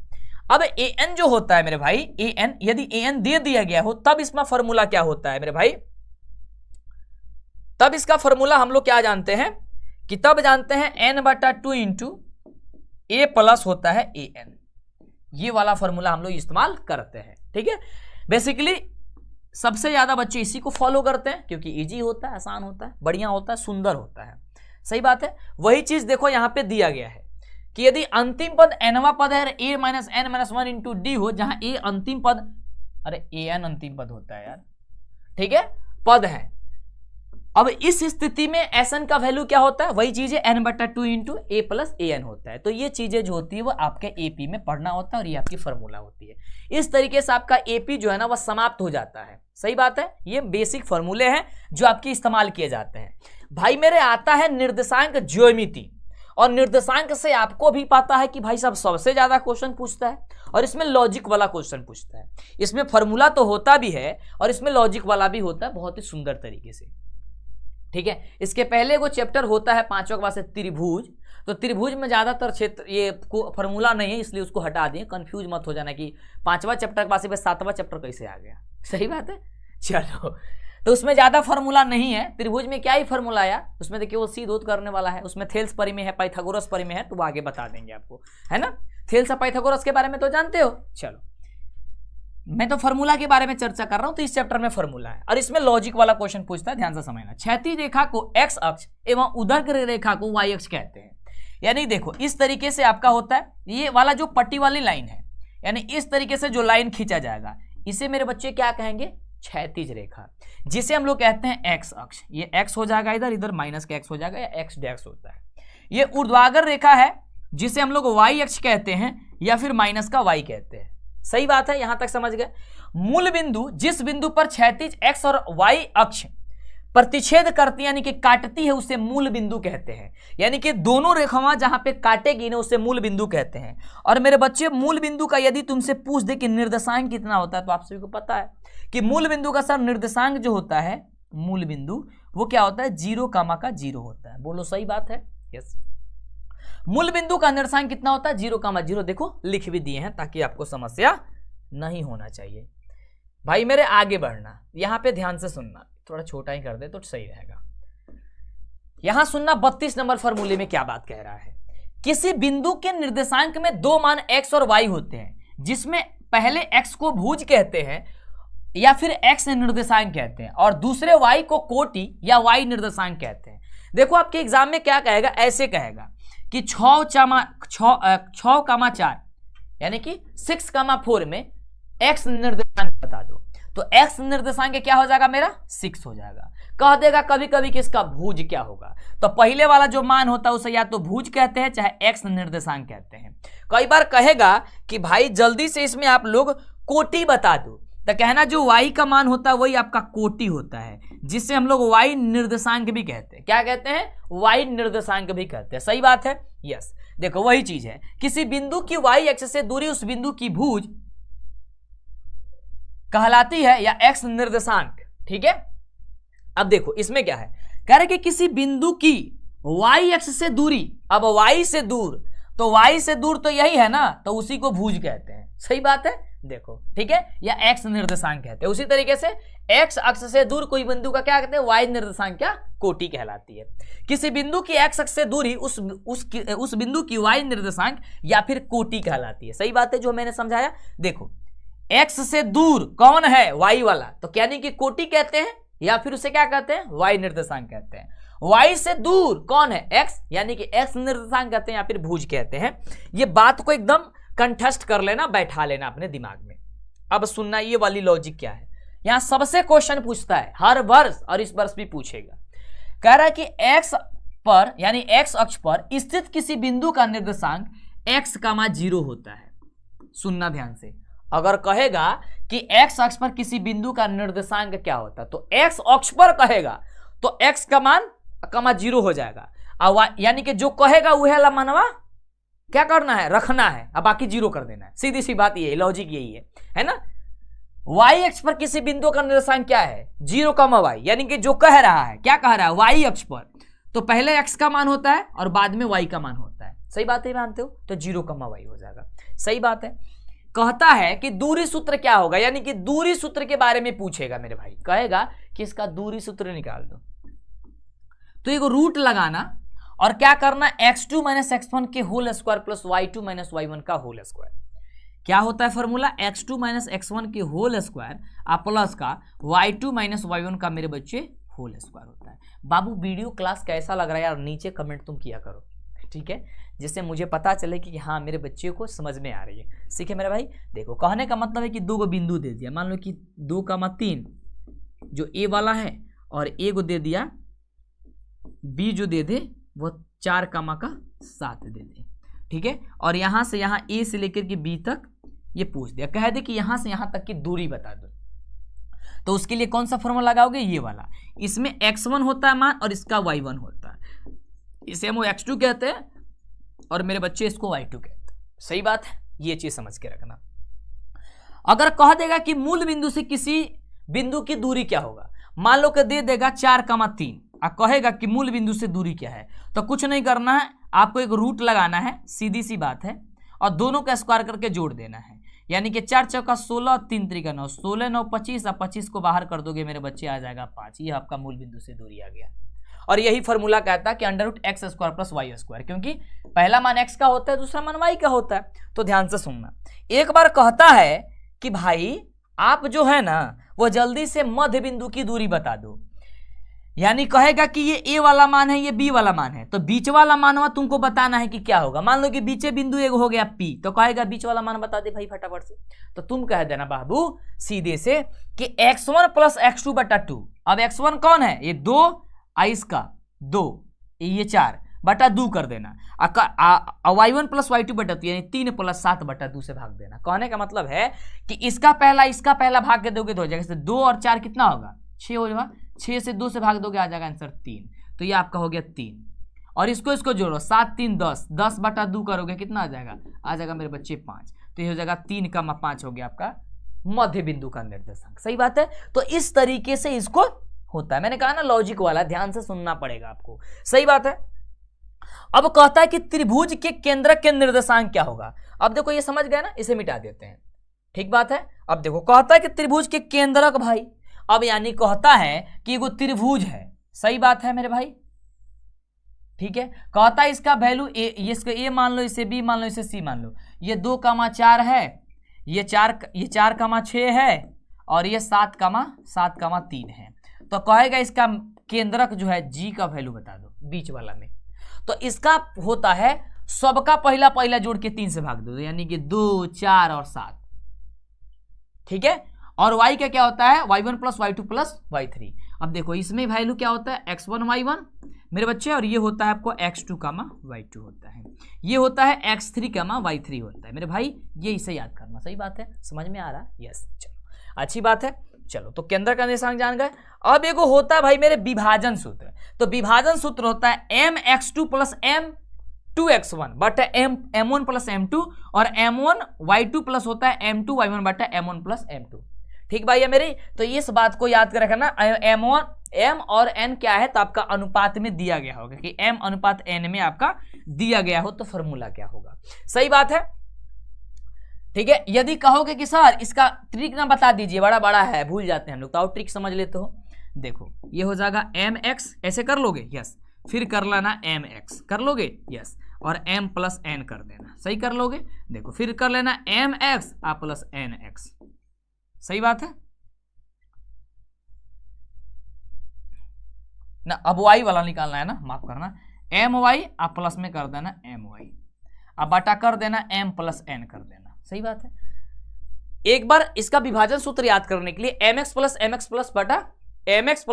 अब an जो होता है मेरे भाई, an यदि an दे दिया गया हो तब इसका फॉर्मूला क्या होता है मेरे भाई, तब इसका फॉर्मूला हम लोग क्या जानते हैं कि तब जानते हैं n/2 इंटू a प्लस होता है an, ये वाला फॉर्मूला हम लोग इस्तेमाल करते हैं। ठीक है, बेसिकली सबसे ज्यादा बच्चे इसी को फॉलो करते हैं क्योंकि इजी होता है, आसान होता है, बढ़िया होता है, सुंदर होता है, सही बात है। वही चीज देखो यहां पे दिया गया है कि यदि अंतिम पद nवा पद है, a minus n minus 1 into D हो, जहां a अंतिम पद, अरे an अंतिम पद होता है यार, ठीक है, पद है। अब इस स्थिति में Sn का वैल्यू क्या होता है, वही चीज है n/2 into a plus an होता है। तो ये चीजें जो होती है वो आपके एपी में पढ़ना होता है और ये आपकी फॉर्मूला होती है। इस तरीके से आपका एपी जो है ना वह समाप्त हो जाता है, सही बात है। ये बेसिक फॉर्मूले हैं जो आपके इस्तेमाल किए जाते हैं। भाई मेरे आता है निर्देशांक ज्योमिति, और निर्देशांक से आपको भी पता है कि भाई साहब सबसे ज्यादा क्वेश्चन पूछता है और इसमें लॉजिक वाला क्वेश्चन पूछता है। इसमें फॉर्मूला तो होता भी है और इसमें लॉजिक वाला भी होता है, बहुत ही सुंदर तरीके से। ठीक है, इसके पहले वो चैप्टर होता है 5वां क्लास से त्रिभुज, तो त्रिभुज में ज्यादातर क्षेत्र ये फॉर्मूला नहीं है, इसलिए उसको हटा दिए। कंफ्यूज मत हो जाना कि 5वां चैप्टर क्लास पे 7वां चैप्टर कैसे आ गया, सही बात है। चलो, तो उसमें ज्यादा फॉर्मूला नहीं है। त्रिभुज में क्या ही फॉर्मूला आया, उसमें देखिए वो सीध होत करने वाला है, उसमें थेल्स परिमेय है, पाइथागोरस परिमेय है, तो वो आगे बता देंगे आपको, है ना। थेल्स और पाइथागोरस के बारे में तो जानते हो। चलो, मैं तो फॉर्मूला के बारे में चर्चा कर रहा हूं, तो इस चैप्टर में फॉर्मूला है और इसमें लॉजिक वाला क्वेश्चन पूछता है, ध्यान से समझना। क्षैतिज रेखा को x अक्ष एवं ऊर्ध्वाधर रेखा को y अक्ष कहते हैं। यानी देखो इस तरीके से आपका होता है, ये वाला जो पट्टी वाली लाइन है, यानी इस तरीके से जो लाइन खींचा जाएगा, इसे मेरे बच्चे क्या कहेंगे, क्षैतिज रेखा, जिसे हम लोग कहते हैं x अक्ष। ये x हो जाएगा, इधर इधर माइनस का x हो जाएगा, या x डैश होता है। ये ऊर्ध्वाधर रेखा है जिसे हम लोग y अक्ष कहते हैं या फिर माइनस का y कहते हैं, सही बात है, यहां तक समझ गए। मूल बिंदु, जिस बिंदु पर क्षैतिज x और y अक्ष प्रतिच्छेद करती है यानी कि काटती है उसे मूल बिंदु कहते हैं। यानी कि दोनों रेखाएं जहां पे काटेगी ना उसे मूल बिंदु कहते हैं। और मेरे बच्चे मूल बिंदु का यदि तुमसे पूछ दे कि निर्देशांक कितना होता है तो आप सभी को पता है कि मूल बिंदु का सर निर्देशांक जो होता है मूल बिंदु वो क्या होता है 0, 0 होता है। बोलो सही बात है? यस। मूल बिंदु का निर्देशांक कितना होता है 0, 0। देखो लिख भी दिए हैं ताकि आपको समस्या नहीं होना चाहिए। भाई मेरे आगे बढ़ना, यहां पे ध्यान से सुनना, थोड़ा छोटा ही कर दे तो सही रहेगा। यहां सुनना 32 नंबर फॉर्मूले में क्या बात कह रहा है। किसी बिंदु के निर्देशांक में दो मान x और y होते हैं, जिसमें पहले x को भुज कहते हैं या फिर x निर्देशांक कहते हैं और दूसरे y को कोटि या y निर्देशांक कहते हैं। देखो आपके एग्जाम में क्या कहेगा, ऐसे कहेगा कि 6,4 यानी कि 6,4 में x निर्देशांक बता दो, तो x निर्देशांक क्या हो जाएगा मेरा 6 हो जाएगा। कह देगा कभी कभी कि इसका भुज क्या होगा, तो पहले वाला जो मान होता है उसे या तो भुज कहते हैं चाहे x निर्देशांक कहते हैं। कई बार कहेगा कि भाई जल्दी से इसमें आप लोग कोटि बता दो, तो कहना जो y का मान होता है वही आपका कोटि होता है, जिससे हम लोग y निर्देशांक भी कहते हैं। क्या कहते हैं? y निर्देशांक भी कहते हैं। सही बात है? यस। देखो वही चीज है, किसी बिंदु की y एक्सिस से दूरी उस बिंदु की भुज कहलाती है या x निर्देशांक। ठीक है, अब देखो इसमें क्या है, कह रहे कि किसी बिंदु की y एक्सिस से दूरी, अब y से दूर, तो y से दूर तो यही है ना, तो उसी को भुज कहते हैं। सही बात है? देखो ठीक है, या x निर्देशांक कहते हैं। उसी तरीके से x अक्ष से दूर कोई बिंदु का क्या कहते हैं, y निर्देशांक क्या कोटि कहलाती है। किसी बिंदु की x अक्ष से दूरी उस बिंदु की y निर्देशांक या फिर कोटि कहलाती है। सही बात है जो मैंने समझाया। देखो x से दूर कौन है, y वाला, तो यानी कि कोटि कहते हैं या फिर उसे क्या कहते हैं, y निर्देशांक कहते हैं। y से दूर कौन है, x, यानी कि x निर्देशांक कहते हैं या फिर भुज कहते हैं। ये बात को एकदम कंठस्थ कर लेना, बैठा लेना अपने दिमाग में। अब सुनना ये वाली लॉजिक क्या है। यहां सबसे क्वेश्चन पूछता है हर वर्ष, और इस वर्ष भी पूछेगा। कह रहा है कि x पर यानी x अक्ष पर स्थित किसी बिंदु का निर्देशांक x, 0 होता है। सुनना ध्यान से, अगर कहेगा कि x अक्ष पर किसी बिंदु का निर्देशांक क्या होता है, तो x अक्ष पर कहेगा तो x का मान 0 हो जाएगा। अब यानी कि जो कहेगा वह मानवा क्या करना है, रखना है, अब बाकी 0 कर देना है। सीधी सी बात ये है, लॉजिक यही है ना। y अक्ष पर किसी बिंदु का निर्देशांक क्या है 0, y, यानी कि जो कह रहा है, क्या कह रहा है, y अक्ष पर तो पहले x का मान होता है और बाद में y का मान होता है। सही बात है, मानते हो? तो 0, y हो जाएगा। सही बात है। कहता है कि दूरी सूत्र क्या होगा, यानी कि दूरी सूत्र के बारे में पूछेगा मेरे भाई। कहेगा कि इसका दूरी सूत्र निकाल दो, तो एक रूट लगाना और क्या करना, x2 - x1 के whole square plus y2 - y1 का होल स्क्वायर। क्या होता है फॉर्मूला, x2 - x1 के होल स्क्वायर प्लस का y2 - y1 का मेरे बच्चे होल स्क्वायर होता है। बाबू वीडियो क्लास कैसा लग रहा है यार, नीचे कमेंट तुम किया करो, ठीक है, जिससे मुझे पता चले कि हाँ मेरे बच्चे को समझ में आ रही है। सीखे मेरे भाई। देखो कहने का मतलब है कि दो बिंदु दे दिया, मान लो कि 2,3 जो a वाला है और a को दे दिया, b जो दे दे वो 4,7 दे दे। ठीक है, और यहां से यहां a से लेकर के b तक ये पूछ दिया, कह दे कि यहां से यहां तक की दूरी बता दो, तो उसके लिए कौन सा फॉर्मूला लगाओगे, ये वाला। इसमें x1 होता है मान और इसका y1 होता है, इसे हम x2 कहते हैं और मेरे बच्चे इसको y2 कहते हैं। सही बात है, ये चीज समझ के रखना। अगर कह देगा कि मूल बिंदु से किसी बिंदु की दूरी क्या होगा, मान लो कि दे देगा 4,3 और कहेगा कि मूल बिंदु से दूरी क्या है, तो कुछ नहीं करना है, आपको एक रूट लगाना है, सीधी सी बात है, और दोनों का स्क्वायर करके जोड़ देना है। यानी कि 4 चौका 16, 3 त्रिका 9, 16 9 25, और 25 को बाहर कर दोगे मेरे बच्चे आ जाएगा 5। ये आपका मूल बिंदु से दूरी आ गया। और यही फॉर्मूला कहता है कि √x² + y², क्योंकि पहला मान x का होता है, दूसरा मान y का होता है। तो ध्यान से सुनना, एक बार कहता है कि भाई आप जो है ना वो जल्दी से मध्य बिंदु की दूरी बता दो, यानी कहेगा कि ये a वाला मान है, ये b वाला मान है, तो बीच वाला मान तुमको बताना है कि क्या होगा। मान लो कि बीचे बिंदु एक हो गया p, तो कहेगा बीच वाला मान बता दे भाई फटाफट से, तो तुम कह देना बाबू सीधे से कि x1 + x2/2। अब x1 कौन है, ये 2, इसका 2, ये 4/2 कर देना, y1 + y2/2 यानी 3 + 7/2 से भाग देना। कहने का मतलब है कि इसका पहला भाग के दोगे तो हो जाएगा, 2 और 4 कितना होगा, 6 होगा, 6 से 2 से भाग दोगे आ जाएगा आंसर 3, तो ये आपका हो गया 3। और इसको जोड़ो 7 3 10, 10 बटा 2 करोगे कितना आ जाएगा मेरे बच्चे 5, तो ये हो जाएगा 3,5 हो गया आपका मध्य बिंदु का निर्देशांक। सही बात है। तो इस तरीके से इसको होता है, मैंने कहा ना लॉजिक वाला, ध्यान से सुनना पड़ेगा आपको। सही बात है। अब कहता है कि त्रिभुज के केंद्रक के निर्देशांक क्या होगा। अब देखो ये समझ गए ना, इसे मिटा देते हैं, ठीक बात है। अब देखो कहता है कि त्रिभुज के केंद्रक भाई, अब यानी कहता है कि वो त्रिभुज है। सही बात है मेरे भाई, ठीक है। कहता है इसका वैल्यू ए मान लो, इसे बी मान लो, इसे सी मान लो। ये 2,4 है, ये 4,6 है, और ये 7,3 है। तो कहेगा इसका केंद्रक जो है जी का वैल्यू बता दो बीच वाला में। तो इसका होता है सबका पहला जोड़ के 3 से भाग दो, यानी कि 2 4 और 7, ठीक है। और y का क्या होता है y1 plus y2 plus y3। अब देखो इसमें वैल्यू क्या होता है x1 y1 मेरे बच्चे, और ये होता है आपको x2 y2 होता है, ये होता है x3 y3 होता है मेरे भाई। ये इसे याद करना। सही बात है, समझ में आ रहा है? यस, चलो अच्छी बात है। चलो तो केंद्र का निर्देशांक जान गए। अब एगो होता है भाई मेरे विभाजन सूत्र। तो विभाजन सूत्र होता है mx2 प्लस m2x1 बटा m1 प्लस m2, और m1 y2 प्लस होता है m2 y1 बटा m1 प्लस m2। ठीक भाई है मेरे। तो इस बात को याद कर रखना, m और n क्या है तो आपका अनुपात में दिया गया होगा कि m अनुपात n में आपका दिया गया हो तो फॉर्मूला क्या होगा। सही बात है, ठीक है। यदि कहोगे कि सर इसका ट्रिक ना बता दीजिए, बड़ा है भूल जाते हैं हम लोग, तो आओ ट्रिक समझ लेते हो। देखो ये हो जाएगा mx, ऐसे कर लोगे यस, फिर कर लेना mx कर लोगे यस, और m प्लस n कर देना, सही कर लोगे। देखो फिर कर लेना mx प्लस nx, सही बात है ना। अब y वाला निकालना है ना, माफ करना, my प्लस में कर देना my, अब बटा कर देना m प्लस n कर देना। सही बात है। एक बार इसका विभाजन सूत्र याद करने के लिए mx प्लस बटा mx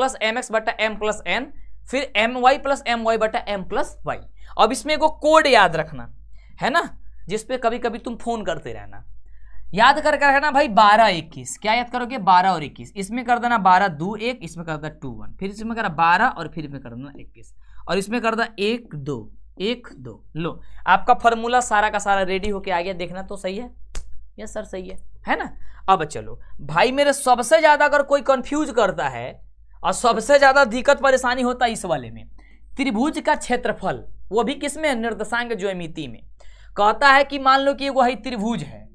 बटा m प्लस n, फिर my प्लस my बटा m प्लस y। अब इसमें एगो कोड याद रखना है ना, जिसपे कभी कभी तुम फोन करते रहना, याद करके रखना भाई 12-21। क्या याद करोगे 12 और 21, इसमें कर देना 12-2-1, इसमें कर देना 2-1, फिर इसमें कर 12 और फिर इसमें कर देना 21, और इसमें कर देना 1-2-1-2। लो आपका फॉर्मूला सारा का सारा रेडी होके आ गया, देखना तो सही है। यस सर सही है ना। अब चलो भाई मेरे, सबसे ज्यादा अगर कोई कंफ्यूज करता है और सबसे ज्यादा दिक्कत परेशानी होता है इस वाले में, त्रिभुज का क्षेत्रफल, वो भी किसमें, निर्देशांक ज्यामिति में। कहता है कि मान लो कि वही त्रिभुज है,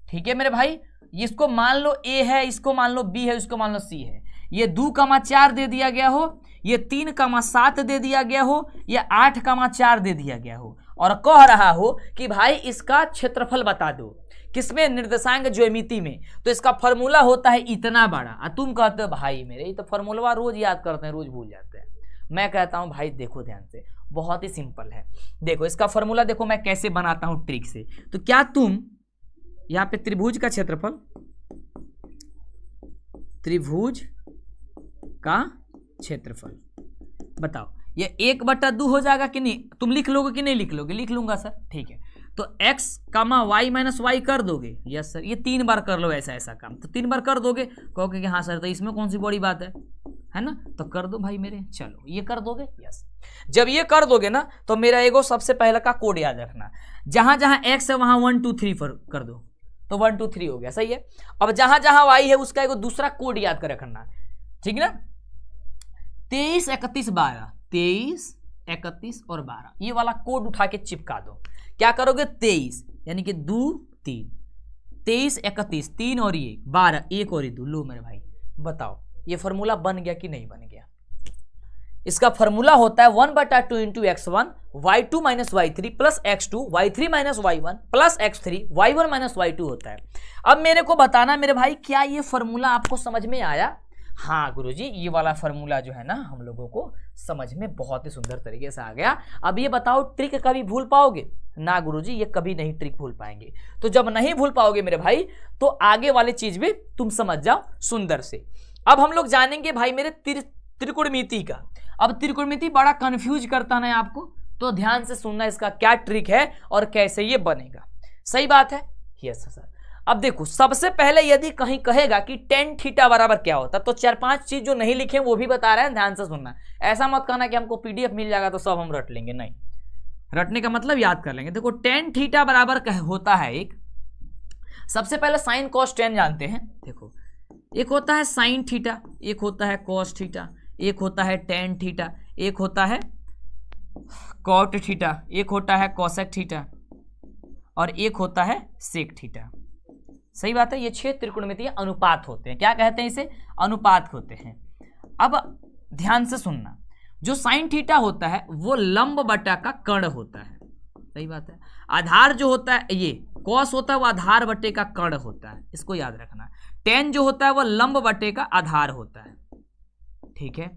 ठीक है मेरे भाई, इसको मान लो a है, इसको मान लो b है, इसको मान लो c है, ये 2,4 दे दिया गया हो, ये 3,7 दे दिया गया हो, ये 8,4 दे दिया गया हो, और कह रहा हो कि भाई इसका क्षेत्रफल बता दो, किसमें, निर्देशांक ज्यामिति में। तो इसका फॉर्मूला होता है इतना बड़ा, और तुम कहते हो भाई मेरे ये तो फॉर्मूला रोज याद करते हैं, रोज भूल जाते हैं। मैं कहता हूं भाई देखो ध्यान से, बहुत ही सिंपल है। देखो इसका फॉर्मूला देखो मैं कैसे बनाता हूं ट्रिक से। तो क्या तुम यहाँ पे त्रिभुज का क्षेत्रफल, त्रिभुज का क्षेत्रफल बताओ, ये 1/2 हो जाएगा कि नहीं, तुम लिख लोगे कि नहीं लिख लोगे? लिख लूंगा सर, ठीक है। तो x, y माइनस वाई कर दोगे, यस सर, ये 3 बार कर लो ऐसा काम, तो 3 बार कर दोगे, कहोगे कि हाँ सर तो इसमें कौन सी बड़ी बात है ना, तो कर दो भाई मेरे। चलो ये कर दोगे, यस। जब ये कर दोगे ना तो मेरा एगो सबसे पहला का कोड याद रखना, जहां जहां x है वहां 1 2 3 कर दो, तो 1 2 3 हो गया, सही है। अब जहां जहां y है उसका एगो दूसरा कोड याद कर रखना, ठीक ना। 23 31 12, 23 31 और 12, ये वाला कोड उठा के चिपका दो। क्या करोगे 23 यानी कि 2 3, 23 31 3 और ये 12, 1 और 2। लो मेरे भाई बताओ ये फॉर्मूला बन गया कि नहीं बन गया? इसका फॉर्मूला होता है 1/2 into x1 y2 minus y3 plus x2 y3 minus y1 plus x3 y1 minus y2 होता है। अब मेरे को बताना मेरे भाई, क्या ये फॉर्मूला आपको समझ में आया? हाँ गुरुजी, ये वाला फॉर्मूला जो है ना हम लोगों को समझ में बहुत ही सुंदर तरीके से आ गया। अब ये बताओ ट्रिक कभी भूल पाओगे? ना गुरुजी, ये कभी नहीं ट्रिक भूल पाएंगे। तो जब नहीं भूल पाओगे मेरे भाई, तो आगे वाली चीज भी तुम समझ जाओ सुंदर से। अब हम लोग जानेंगे भाई मेरे त्रिकोणमिति का। अब त्रिकोणमिति बड़ा कंफ्यूज करता है आपको, तो ध्यान से सुनना इसका क्या ट्रिक है और कैसे ये बनेगा। सही बात है, यस सर। अब देखो सबसे पहले यदि कहीं कहेगा कि टेन थीटा बराबर क्या होता, तो 4-5 चीज जो नहीं लिखे वो भी बता रहे हैं, ध्यान से सुनना। ऐसा मत कहना कि हमको पीडीएफ मिल जाएगा तो सब हम रट लेंगे, नहीं, रटने का मतलब याद कर लेंगे। देखो टेन थीटा बराबर होता है एक, सबसे पहले साइन कॉस टेन जानते हैं। देखो एक होता है साइन थीटा, एक होता है कॉस थीटा, एक होता है टेन थीटा, एक होता है कॉट थीटा, एक होता है कॉसेक थीटा और एक होता है सेक थीटा। सही बात है। ये 6 त्रिकोणमितीय अनुपात होते हैं। क्या कहते हैं इसे? अनुपात होते हैं। अब ध्यान से सुनना, जो साइन थीटा होता है वो लंब बटा का कर्ण होता है। सही बात है। आधार जो होता है, ये कॉस होता है वो आधार बटे का कर्ण होता है, इसको याद रखना। टेन जो होता है वो लंब बटे का आधार होता है, ठीक है।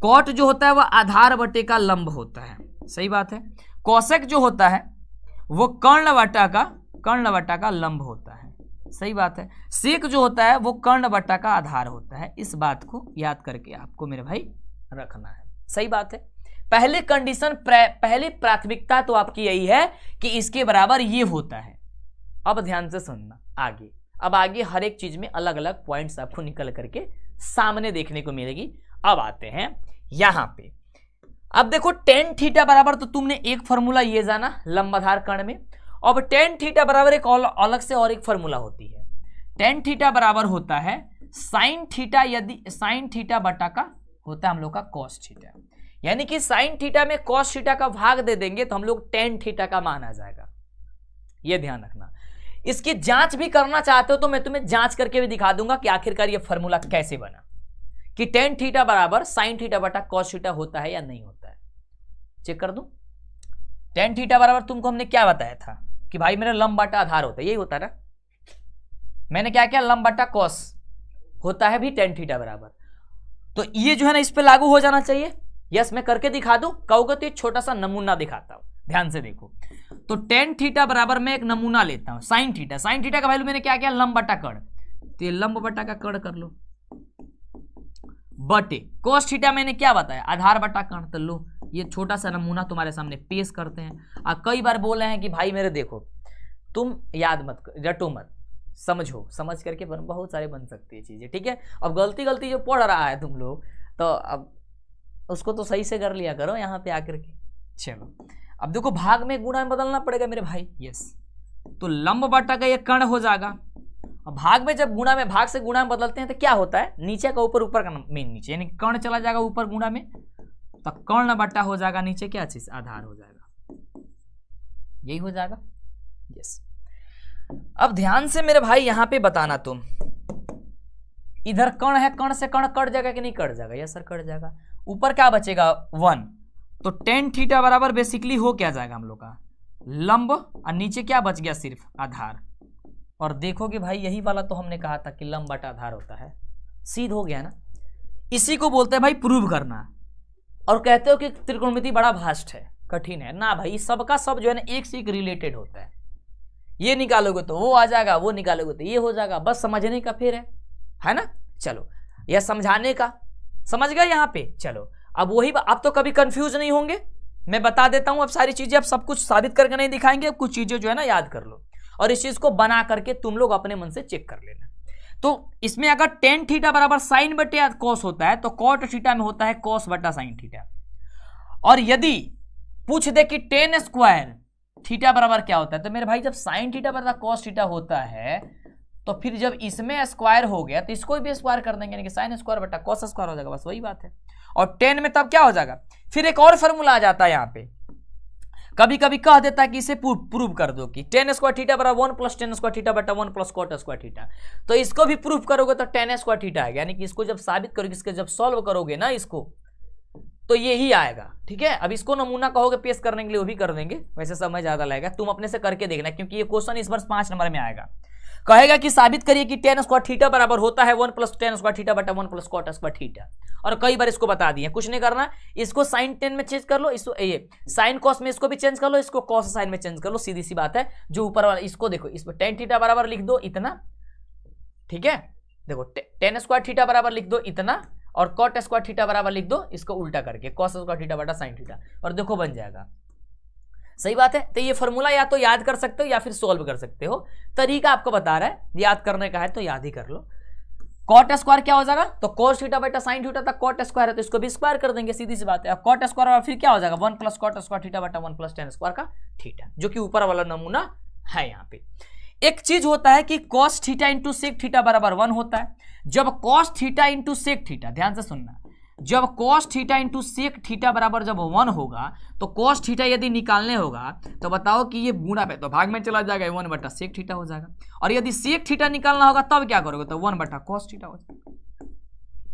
कॉट जो होता है वो आधार बटे का लंब होता है। सही बात है। कॉसेक जो होता है वो कर्ण बटा का लंब होता है। सही बात है। सेक जो होता है वो कर्ण बटा का आधार होता है। इस बात को याद करके आपको मेरे भाई रखना है। सही बात है। पहले कंडीशन, पहली प्राथमिकता तो आपकी यही है कि इसके बराबर ये होता है। अब ध्यान से सुनना आगे। अब आगे हर एक चीज में अलग अलग पॉइंट्स आपको निकल करके सामने देखने को मिलेगी। अब आते हैं यहां पे। अब देखो टेन थीटा बराबर, तो तुमने एक फॉर्मूला ये जाना लंबाधार कर्ण में। अब टेन थीटा बराबर एक अलग से और एक फॉर्मूला होती है। टेन थीटा बराबर होता है साइन थीटा, यदि साइन थीटा बटा का होता है हम लोग का कॉस थीटा, यानी कि साइन थीटा में कॉस थीटा का भाग दे देंगे तो हम लोग टेन थीटा का मान आ जाएगा। ये ध्यान रखना। इसकी जांच भी करना चाहते हो तो मैं तुम्हें जांच करके भी दिखा दूंगा कि आखिरकार ये फॉर्मूला कैसे बना, कि टेन थीटा बराबर साइन थीटा बटा कॉस थीटा होता है या नहीं होता है। चेक कर दूं। टेन थीटा बराबर तुमको हमने क्या बताया था कि भाई मेरा लंब बटा आधार होता है, यही होता है ना। मैंने क्या किया, लंब बटा कॉस होता है भी टेन थीटा बराबर, तो ये जो है ना इस पे लागू हो जाना चाहिए। यस, मैं करके दिखा दूं, कहोगे तो एक छोटा सा नमूना दिखाता हूं, ध्यान से देखो। तो टेन थीटा बराबर मैं एक नमूना लेता हूं साइन थीटा। साइन थीटा का वैल्यू मैंने क्या किया, लंब बटा कर्ण, तो ये लंब बटा का कर्ण कर लो, बटे कॉस थीटा मैंने क्या बताया, आधार बटा कर्ण। तो लो ये छोटा सा नमूना तुम्हारे सामने पेश करते हैं। और कई बार बोले हैं कि भाई मेरे देखो, तुम याद मत रटो मत, समझो, समझ करके बहुत सारे बन सकती है चीजें, ठीक है। अब गलती जो पढ़ रहा है तुम लोग, तो अब उसको तो सही से कर लिया करो यहाँ पे आकर के। चलो अब देखो, भाग में गुणा में बदलना पड़ेगा मेरे भाई। यस, तो लंब बटा का ये कर्ण हो जाएगा। अब भाग में जब गुणा में, भाग से गुणा में बदलते हैं तो क्या होता है, नीचे का ऊपर, ऊपर का मेन नीचे, यानी कर्ण चला जाएगा ऊपर गुणा में, तो कर्ण बटा हो जाएगा नीचे क्या चीज, आधार हो जाएगा। यही हो जाएगा। यस। अब ध्यान से मेरे भाई यहां पे बताना, तुम इधर कर्ण है, कर्ण से कर्ण कट जाएगा कि नहीं कट जाएगा, यस सर कट जाएगा। ऊपर क्या बचेगा 1, तो टेन थीटा बराबर बेसिकली हो क्या जाएगा हम लोग का लंब, और नीचे क्या बच गया, सिर्फ आधार। और देखोगे भाई यही वाला तो हमने कहा था कि लंब बटा आधार होता है, सीध हो गया ना। इसी को बोलते हैं भाई प्रूव करना। और कहते हो कि त्रिकोणमिति बड़ा भास्ट है, कठिन है ना भाई, सबका सब जो है ना एक से एक रिलेटेड होता है। ये निकालोगे तो वो आ जाएगा, वो निकालोगे तो ये हो जाएगा, बस समझने का फेर है ना। चलो यह समझाने का, समझ गए यहाँ पे। चलो अब वही, अब तो कभी कंफ्यूज नहीं होंगे, मैं बता देता हूं। अब सारी चीजें, अब सब कुछ साबित करके नहीं दिखाएंगे, अब कुछ चीजें जो है ना याद कर लो, और इस चीज को बना करके तुम लोग अपने मन से चेक कर लेना। तो इसमें अगर टेन थीटा बराबर साइन बटे कॉस होता है, तो कॉट थीटा में होता है कॉस बटा साइन थीटा। और यदि पूछ दे कि टेन स्क्वायर थीटा बराबर क्या होता है, तो मेरे भाई जब साइन थीटा बराबर कॉस थीटा होता है, तो फिर जब इसमें स्क्वायर हो गया तो इसको भी स्क्वायर कर देंगे, यानी कि साइन स्क्वायर बटा कॉस स्क्वायर हो जाएगा, बस वही बात है। और टेन में तब क्या हो जाएगा, फिर एक और फॉर्मूला आ जाता है यहाँ पे, कभी कभी कह देता है कि इसे प्रूव कर दो कि टेन स्क्वायर थीटा बराबर 1 प्लस टेन स्क्वायर थीटा बटा 1 प्लस कॉट स्क्वायर थीटा। तो इसको भी प्रूव करोगे तो टेन स्क्वायर थीटा आएगा, यानी कि इसको जब साबित करोगे, इसके जब सॉल्व करोगे ना इसको, तो ये ही आएगा, ठीक है। अब इसको नमूना कहोगे पेश करने के लिए, वो भी कर देंगे, वैसे समय ज्यादा लगेगा, तुम अपने से करके देखना, क्योंकि ये क्वेश्चन इस वर्ष 5 नंबर में आएगा। कहेगा कि साबित करिए कि टेन स्क्वायर थीटा बराबर होता है 1 प्लस टेन स्क्वायर थीटा बटा 1 प्लस कॉट स्क्वायर थीटा। और कई बार इसको बता दिए, कुछ नहीं करना, इसको साइन टेन में चेंज कर लो, इसको ये साइन कॉस में इसको भी चेंज कर लो, इसको कॉस साइन में चेंज कर लो, सीधी सी बात है। जो ऊपर वाला इसको देखो, इस पर टेन थीटा बराबर लिख दो इतना, ठीक है। देखो टेन स्क्वायर थीटा बराबर लिख दो इतना, और कॉट स्क्वायर थीटा बराबर लिख दो इसको उल्टा करके, कॉस स्क्वायर थीटा बटा साइन थीटा, और देखो बन जाएगा सही बात है। तो ये फॉर्मूला या तो याद कर सकते हो या फिर सोल्व कर सकते हो, तरीका आपको बता रहा है, याद करने का है तो याद ही कर लो। कॉट स्क्वायर क्या हो जाएगा, तो cos थीटा बटा sin थीटा तक कॉट स्क्वायर है तो इसको भी स्क्वायर कर देंगे, सीधी सी बात है। अब कॉट स्क्वायर और फिर क्या हो जाएगा 1 प्लस कॉट स्क्वायर थीटा बटा 1 प्लस tan स्क्वायर का थीटा, जो कि ऊपर वाला नमूना है। यहाँ पे एक चीज होता है कि cos theta into sec theta बराबर 1 होता है। जब cos theta into sec theta, ध्यान से सुनना, जब cos theta into sec theta बराबर जब 1 होगा तो cos थीटा यदि निकालने होगा तो बताओ कि ये गुणा पे तो भाग में चला जाएगा, 1 बटा सेक थीटा हो जाएगा। और यदि सेक थीटा निकालना होगा तब क्या करोगे, तो 1 बटा cos थीटा हो जाएगा।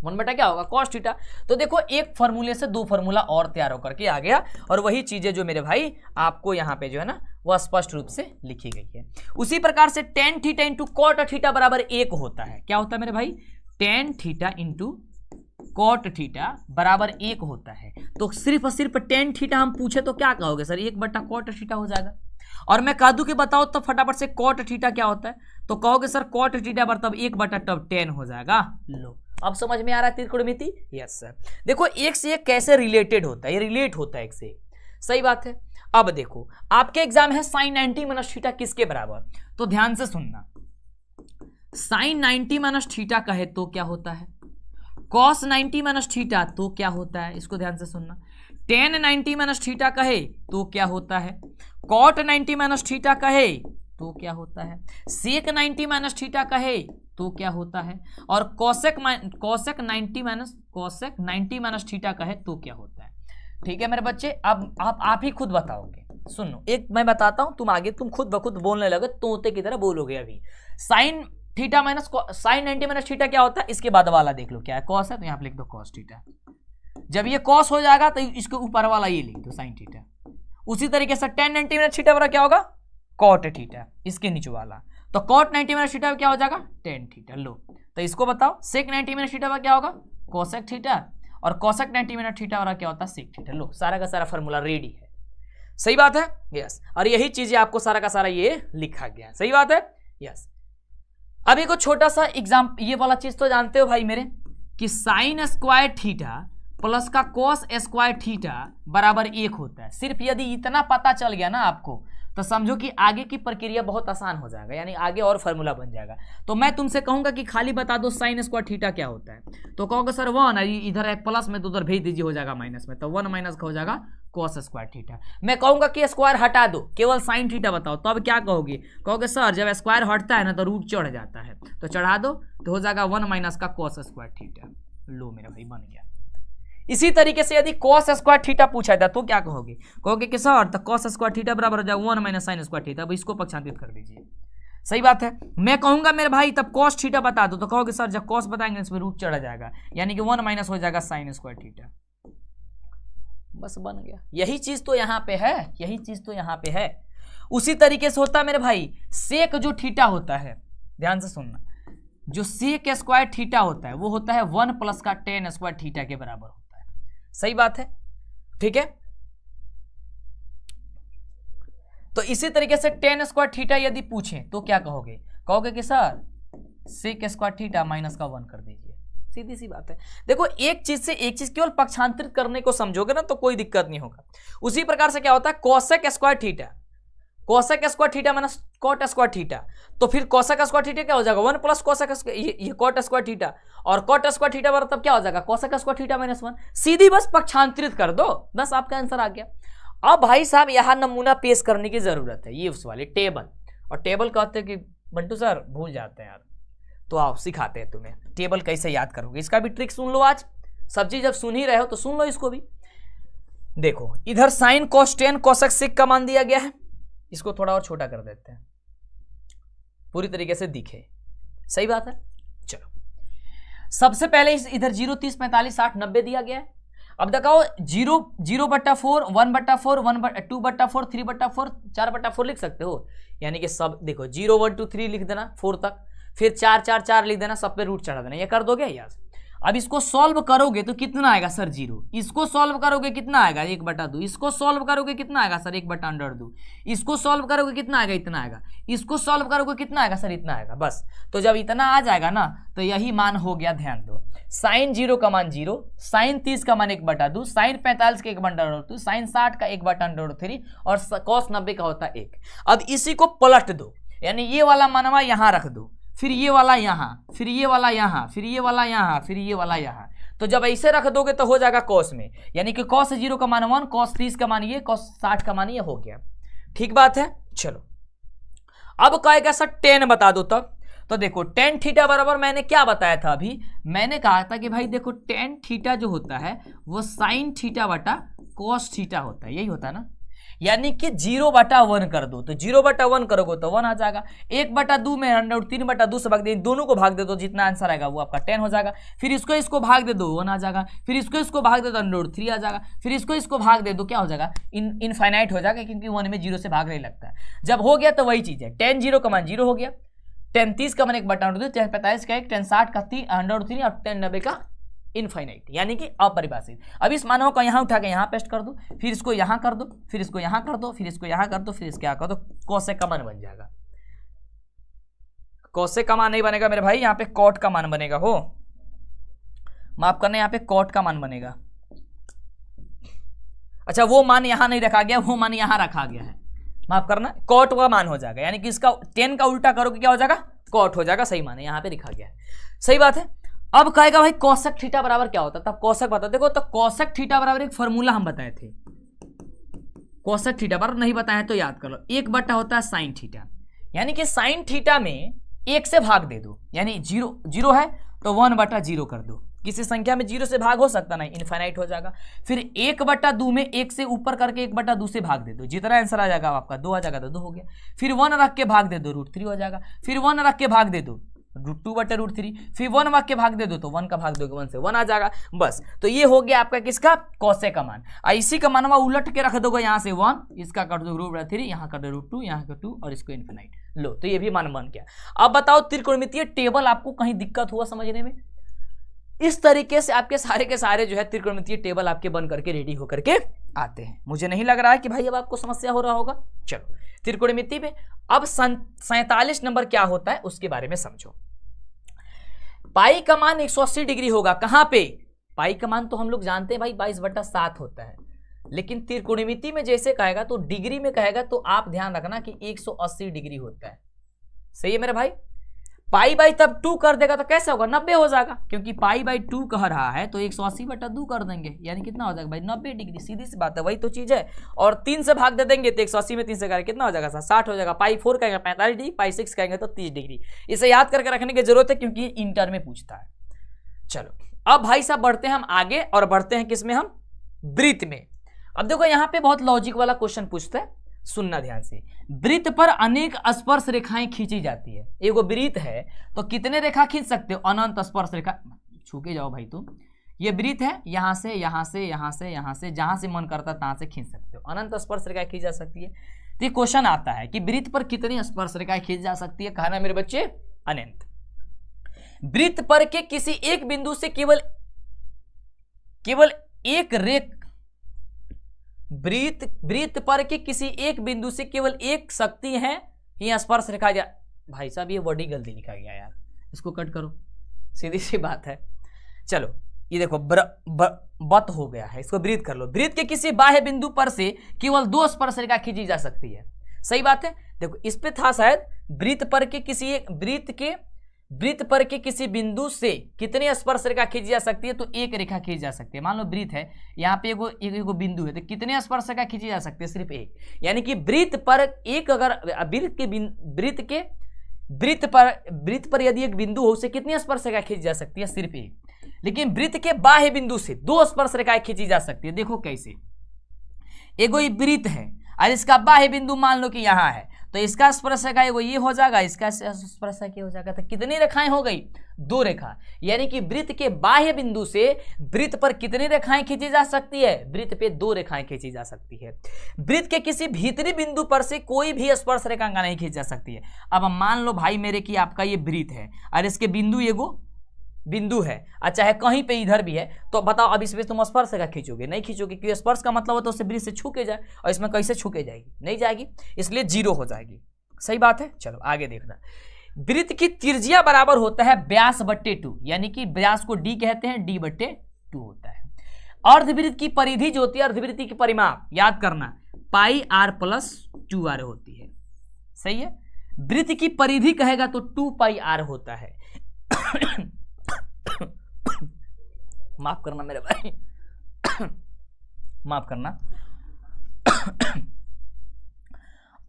1 बटा क्या होगा cos थीटा। तो देखो एक फॉर्मूले से दो फॉर्मूला और तैयार होकर के आ गया, और वही चीजें जो मेरे भाई आपको यहाँ पे जो है ना वह स्पष्ट रूप से लिखी गई है। उसी प्रकार से tan theta into cot theta बराबर 1 होता है। क्या होता है मेरे भाई, tan theta into cot theta बराबर 1 होता है। तो सिर्फ और सिर्फ tan थीटा हम पूछे तो क्या कहोगे सर, 1 बटा कॉट थीटा हो जाएगा। और मैं कह दूं कि बताओ तो फटाफट से कॉट थीटा क्या होता है, तो कहोगे सर कॉट थीटा बराबर 1 बटा तब tan हो जाएगा। लो अब समझ में आ रहा है त्रिकोणमिति, यस सर। देखो एक से एक कैसे रिलेटेड होता है, ये रिलेट होता है एक से एक, सही बात है। अब देखो आपके एग्जाम है sin 90 माइनस थीटा किसके बराबर, तो ध्यान से सुनना, sin 90 माइनस थीटा कहे तो क्या होता है, cos 90 माइनस थीटा तो क्या होता है, इसको ध्यान से सुनना, tan 90 माइनस थीटा कहे तो क्या होता है, cot 90 माइनस थीटा कहे तो क्या होता है, sec 90 माइनस थीटा कहे तो क्या होता है, और cosec 90 माइनस थीटा कहे तो क्या होता है। ठीक है मेरे बच्चे, अब आप ही खुद बताओगे। सुनो एक मैं बताता हूं, तुम आगे तुम खुद ब खुद बोलने लगे, तोते की तरह बोलोगे। अभी sin theta minus sin 90 minus theta क्या होता है, इसके बाद वाला देख लो क्या है, cos है तो यहाँ पे लिख दो cos थीटा। जब ये cos हो जाएगा तो इसके ऊपर वाला ये लिख दो sin थीटा। उसी तरीके से tan 90 माइनस थीटा वाला क्या होगा, cot थीटा, इसके नीचे वाला तो cot 90 माइनस थीटा क्या हो जाएगा, tan थीटा। लो तो इसको बताओ sec 90 माइनस थीटा क्या होगा, cosec थीटा, और cosec 90 माइनस थीटा वाला क्या होता है, sec थीटा। लो सारा का सारा फॉर्मूला रेडी है, सही बात है, यस। और यही चीजें आपको सारा का सारा ये लिखा गया है, सही बात है, यस। अब एक छोटा सा एग्जाम, ये वाला चीज तो जानते हो भाई मेरे कि साइन स्क्वायर थीटा प्लस का कोस स्क्वायर थीटा बराबर 1 होता है। सिर्फ यदि इतना पता चल गया ना आपको तो समझो कि आगे की प्रक्रिया बहुत आसान हो जाएगा, यानी आगे और फॉर्मूला बन जाएगा। तो मैं तुमसे कहूंगा कि खाली बता दो साइन स्क्वायर थीटा क्या होता है, तो कहोगे सर 1, इधर एक प्लस में तो उधर भेज दीजिए, हो जाएगा माइनस में, तो 1 माइनस का हो जाएगा cos स्क्वायर थीटा। मैं कहूंगा कि स्क्वायर हटा दो, केवल साइन थीटा बताओ, तो अब क्या कहोगे, कहोगे सर जब स्क्वायर हटता है ना तो रूट चढ़ जाता है, तो चढ़ा दो तो हो जाएगा 1 माइनस का cos स्क्वायर थीटा। लो मेरा भाई बन गया। इसी तरीके से यदि cos स्क्वायर थीटा पूछा था तो क्या कहोगे, कहोगे कि सर तो cos स्क्वायर थीटा बराबर हो जाएगा 1 माइनस साइन स्क्वायर थीटा। अब इसको पक्षांतरित कर दीजिए, सही बात है। मैं कहूंगा मेरे भाई तब cos थीटा बता दो, तो कहोगे सर जब cos बताएंगे इसमें रूट चढ़ा जाएगा, यानी कि 1 माइनस हो जाएगा साइन स्क्वायर थीटा। बस बन गया। यही चीज तो यहाँ पे है, यही चीज तो यहाँ पे है। उसी तरीके से होता है मेरे भाई सेक जो थीटा होता है, ध्यान से सुनना, जो सेक स्क्वायर थीटा होता है वो होता है 1 प्लस का tan स्क्वायर थीटा के बराबर होता है, सही बात है, ठीक है। तो इसी तरीके से tan स्क्वायर थीटा यदि पूछें तो क्या कहोगे, कहोगे कि sir sec square theta minus का 1 कर दीजिए, सीधी सी बात है। देखो एक चीज से एक चीज केवल पक्षांतरित करने को समझोगे ना तो कोई दिक्कत नहीं होगा। उसी प्रकार से क्या होता है cosec square theta, cosec square theta minus cot square theta, तो फिर कोसेक स्क्वायर थीटा क्या हो जाएगा 1 प्लस कोसेक ये कॉट स्क्वायर थीटा, और कॉट स्क्वायर थीटा बराबर तब क्या हो जाएगा कोसेक स्क्वायर थीटा माइनस 1। सीधी बस पक्षांतरित कर दो, बस आपका आंसर आ गया। अब भाई साहब यहाँ नमूना पेश करने की जरूरत है, ये उस वाले टेबल, और टेबल कहते हैं कि बंटू सर भूल जाते हैं यार, तो आओ सिखाते हैं तुम्हें टेबल कैसे याद करोगे। इसका भी ट्रिक सुन लो, आज सब चीज जब सुन ही रहे हो तो सुन लो इसको भी। देखो इधर sine cos tan cosec sec का मान दिया गया है, इसको थोड़ा और छोटा कर देते हैं पूरी तरीके से दिखे, सही बात है। चलो सबसे पहले इधर 0 30 45 60 90 दिया गया है। अब दिखाओ 0/4 1/4 2/4 3/4 4/4 लिख सकते हो, यानी कि सब देखो 0 1 2 3 लिख देना 4 तक, फिर 4 4 4 लिख देना, सब पे रूट चढ़ा देना, ये कर दोगे यार। अब इसको सॉल्व करोगे तो कितना आएगा सर 0, इसको सॉल्व करोगे कितना आएगा 1/2, इसको सॉल्व करोगे कितना आएगा सर 1/√2, इसको सॉल्व करोगे कितना आएगा इतना आएगा, इसको सॉल्व करोगे कितना आएगा सर इतना आएगा। बस तो जब इतना आ जाएगा ना तो यही मान हो गया। ध्यान दो, साइन 0 का मान 0, साइन 30 का मान 1/2, साइन 45 का 1/√2, साइन 60 का 1/√3 और cos 90 का होता है 1। अब इसी को पलट दो, यानी ये वाला मानवा यहाँ रख दो, फिर ये वाला यहाँ, फिर ये वाला यहाँ, फिर ये वाला यहाँ, फिर ये वाला यहाँ। तो जब ऐसे रख दोगे तो हो जाएगा cos में, यानी कि cos 0 का मान 1, cos 30 का मान ये, cos 60 का मान ये हो गया। ठीक बात है। चलो अब कहेगा सर tan बता दो तब। तो देखो tan थीटा बराबर मैंने क्या बताया था अभी, मैंने कहा था कि भाई देखो tan थीटा जो होता है वो sin थीटा बटा cos थीटा होता है, यही होता है ना। यानी कि 0/1 कर दो, तो 0/1 करोगे तो 1 आ जाएगा। 1/2 में 3/2 से भाग दे, दोनों को भाग दे दो, जितना आंसर आएगा वो आपका 10 हो जाएगा। फिर इसको भाग दे दो 1 आ जाएगा, फिर इसको भाग दे दो √3 आ जाएगा, फिर इसको भाग दे दो क्या हो जाएगा इनफाइनाइट हो जाएगा, क्योंकि 1 में 0 से भाग नहीं लगता है। जब हो गया तो वही चीज है, tan 0 का मान 0 हो गया, tan 30 का मान 1/2, tan 45 का 1, tan 60 का 3/3 और tan 90 का इनफाइनाइट, यानी कि अपरिभाषित। अब इस मानों को यहाँ उठा के यहाँ पेस्ट कर दो, फिर इसको यहाँ कर दो, फिर इसको यहाँ कर दो, फिर इसको यहाँ कर दो, फिर इसके यहाँ कर दो, कोसेक का मान बन जाएगा। कोसेक का मान नहीं बनेगा मेरे भाई, यहाँ पे कॉट का मान बनेगा। हो माफ करना, यहाँ पे कॉट का मान बनेगा। अच्छा वो मान यहाँ नहीं रखा गया, वो मान यहाँ रखा गया है, माफ करना, कॉट का मान हो जाएगा, यानी कि इसका 10 का उल्टा करोगे क्या हो जाएगा, कॉट हो जाएगा। सही मान है, यहाँ पे लिखा गया है, सही बात है। अब कहेगा भाई कोसेक थीटा बराबर क्या होता है, तब कोसेक बता। देखो तो कोसेक थीटा बराबर एक फॉर्मूला हम बताए थे, कोसेक थीटा बराबर नहीं बताए तो याद कर लो, 1 होता है साइन थीटा, यानी कि साइन थीटा में 1 से भाग दे दो, यानी 0 है तो 1/0 कर दो। किसी संख्या में 0 से भाग हो सकता नहीं, इनफाइनाइट हो जाएगा। फिर 1/2 में 1 से ऊपर करके 1/2 से भाग दे दो, जितना आंसर आ जाएगा आपका 2 आ जाएगा तो 2 हो गया। फिर 1 रख के भाग दे दो, √3 हो जाएगा। फिर 1 रख के भाग दे दो, √2/√3। फिर 1 रख के भाग दे दो तो 1 का भाग दोगे 1 से 1 आ जाएगा। बस तो ये हो गया आपका किसका, कोसेक का मान। इसी का मानवा उलट के रख दोगे, यहाँ से 1, इसका कर दो √3, यहाँ कर दो √2, यहाँ का 2 और इसको इनफिनाइट। लो तो ये भी मान बन गया। अब बताओ त्रिकोणमितीय टेबल आपको कहीं दिक्कत हुआ समझने में? इस तरीके से आपके सारे के सारे जो है त्रिकोणमितीय टेबल आपके बन करके रेडी होकर के आते हैं। मुझे नहीं लग रहा है कि भाई अब आपको समस्या हो रहा होगा। चलो त्रिकोणमिति में अब 47 नंबर क्या होता है उसके बारे में समझो। पाई का मान 180 डिग्री होगा, कहां पे? पाई का मान तो हम लोग जानते हैं भाई 22/7 होता है, लेकिन त्रिकोणमिति में जैसे कहेगा तो डिग्री में कहेगा तो आप ध्यान रखना कि 180 डिग्री होता है। सही है मेरे भाई। पाई बाई तब 2 कर देगा तो कैसे होगा, 90 हो जाएगा, क्योंकि पाई बाई 2 कह रहा है तो 180/2 कर देंगे, यानी कितना हो जाएगा भाई 90 डिग्री। सीधी सी बात है, वही तो चीज है। और 3 से भाग दे देंगे तो 180 में 3 से करेंगे कितना हो जाएगा 60 हो जाएगा। पाई 4 कहेंगे 45 डिग्री, पाई 6 कहेंगे तो 30 डिग्री। इसे याद करके रखने की जरूरत है क्योंकि इंटर में पूछता है। चलो अब भाई साहब बढ़ते हैं हम आगे और बढ़ते हैं किसमें, हम वृत्त में। अब देखो यहाँ पे बहुत लॉजिक वाला क्वेश्चन पूछता है, सुनना ध्यान से। वृत्त पर अनेक स्पर्श रेखाएं खींची जाती है। एगो वृत्त है तो कितने रेखा खींच सकते हो, अनंत स्पर्श रेखा। छू के जाओ भाई तुम, ये वृत्त है, यहाँ से यहाँ से यहाँ से यहाँ से जहां से मन करता तहां से खींच सकते हो, अनंत स्पर्श रेखा खींच जा सकती है। तो ये क्वेश्चन आता है कि वृत्त पर कितनी स्पर्श रेखाएं खींच जा सकती है, कहना मेरे बच्चे अनंत। वृत्त पर के किसी एक बिंदु से केवल एक वृत्त पर के किसी एक बिंदु से केवल एक शक्ति है ही स्पर्श रेखा। भाई साहब ये वर्ड ही गलती लिखा गया यार, इसको कट करो, सीधी सी बात है। चलो ये देखो बत हो गया है, इसको वृत्त कर लो। वृत्त के किसी बाह्य बिंदु पर से केवल 2 स्पर्श रेखा खींची जा सकती है। सही बात है। देखो इस पे था शायद वृत्त पर के किसी एक वृत्त पर के किसी बिंदु से कितनी स्पर्श रेखा खींची जा सकती है, तो एक रेखा खींची जा सकती है। मान लो वृत्त है, यहाँ पे एगो बिंदु है तो कितने स्पर्श रेखा खींची जा सकती है, सिर्फ एक। यानी कि वृत्त पर एक, अगर वृत्त पर यदि एक बिंदु हो उसे कितनी स्पर्श रेखा खींची जा सकती है, सिर्फ एक। लेकिन वृत्त के बाह्य बिंदु से 2 स्पर्श रेखाएं खींची जा सकती है। देखो कैसे, एगो वृत्त है और इसका बाह्य बिंदु मान लो कि यहाँ है, तो इसका स्पर्श रेखा वो ये हो जाएगा, इसका स्पर्श रेखा हो जाएगा, तो कितनी रेखाएं हो गई, 2 रेखा। यानी कि वृत्त के बाह्य बिंदु से वृत्त पर कितनी रेखाएं खींची जा सकती है, वृत्त पे 2 रेखाएं खींची जा सकती है। वृत्त के किसी भीतरी बिंदु पर से कोई भी स्पर्श रेखा नहीं खींची जा सकती है। अब मान लो भाई मेरे कि आपका ये वृत्त है और इसके बिंदु एगो बिंदु है और चाहे कहीं पे इधर भी है, तो बताओ अब इसमें तुम स्पर्श का खींचोगे? नहीं खींचोगे, क्योंकि स्पर्श का मतलब होता है उससे वृत्त से छू के जाए, और इसमें कैसे छू के जाएगी? नहीं जाएगी, इसलिए 0 हो जाएगी। सही बात है। चलो आगे देखना। वृत्त की त्रिज्या बराबर होता है व्यास बट्टे 2, यानी कि व्यास को d कहते हैं, d बट्टे 2 होता है। अर्धवृत्त की परिधि जो होती है, अर्धवृत्त की परिमाप याद करना, पाई r प्लस 2r होती है। सही है। वृत्त की परिधि कहेगा तो 2 पाई r होता है। माफ करना मेरे भाई, माफ करना।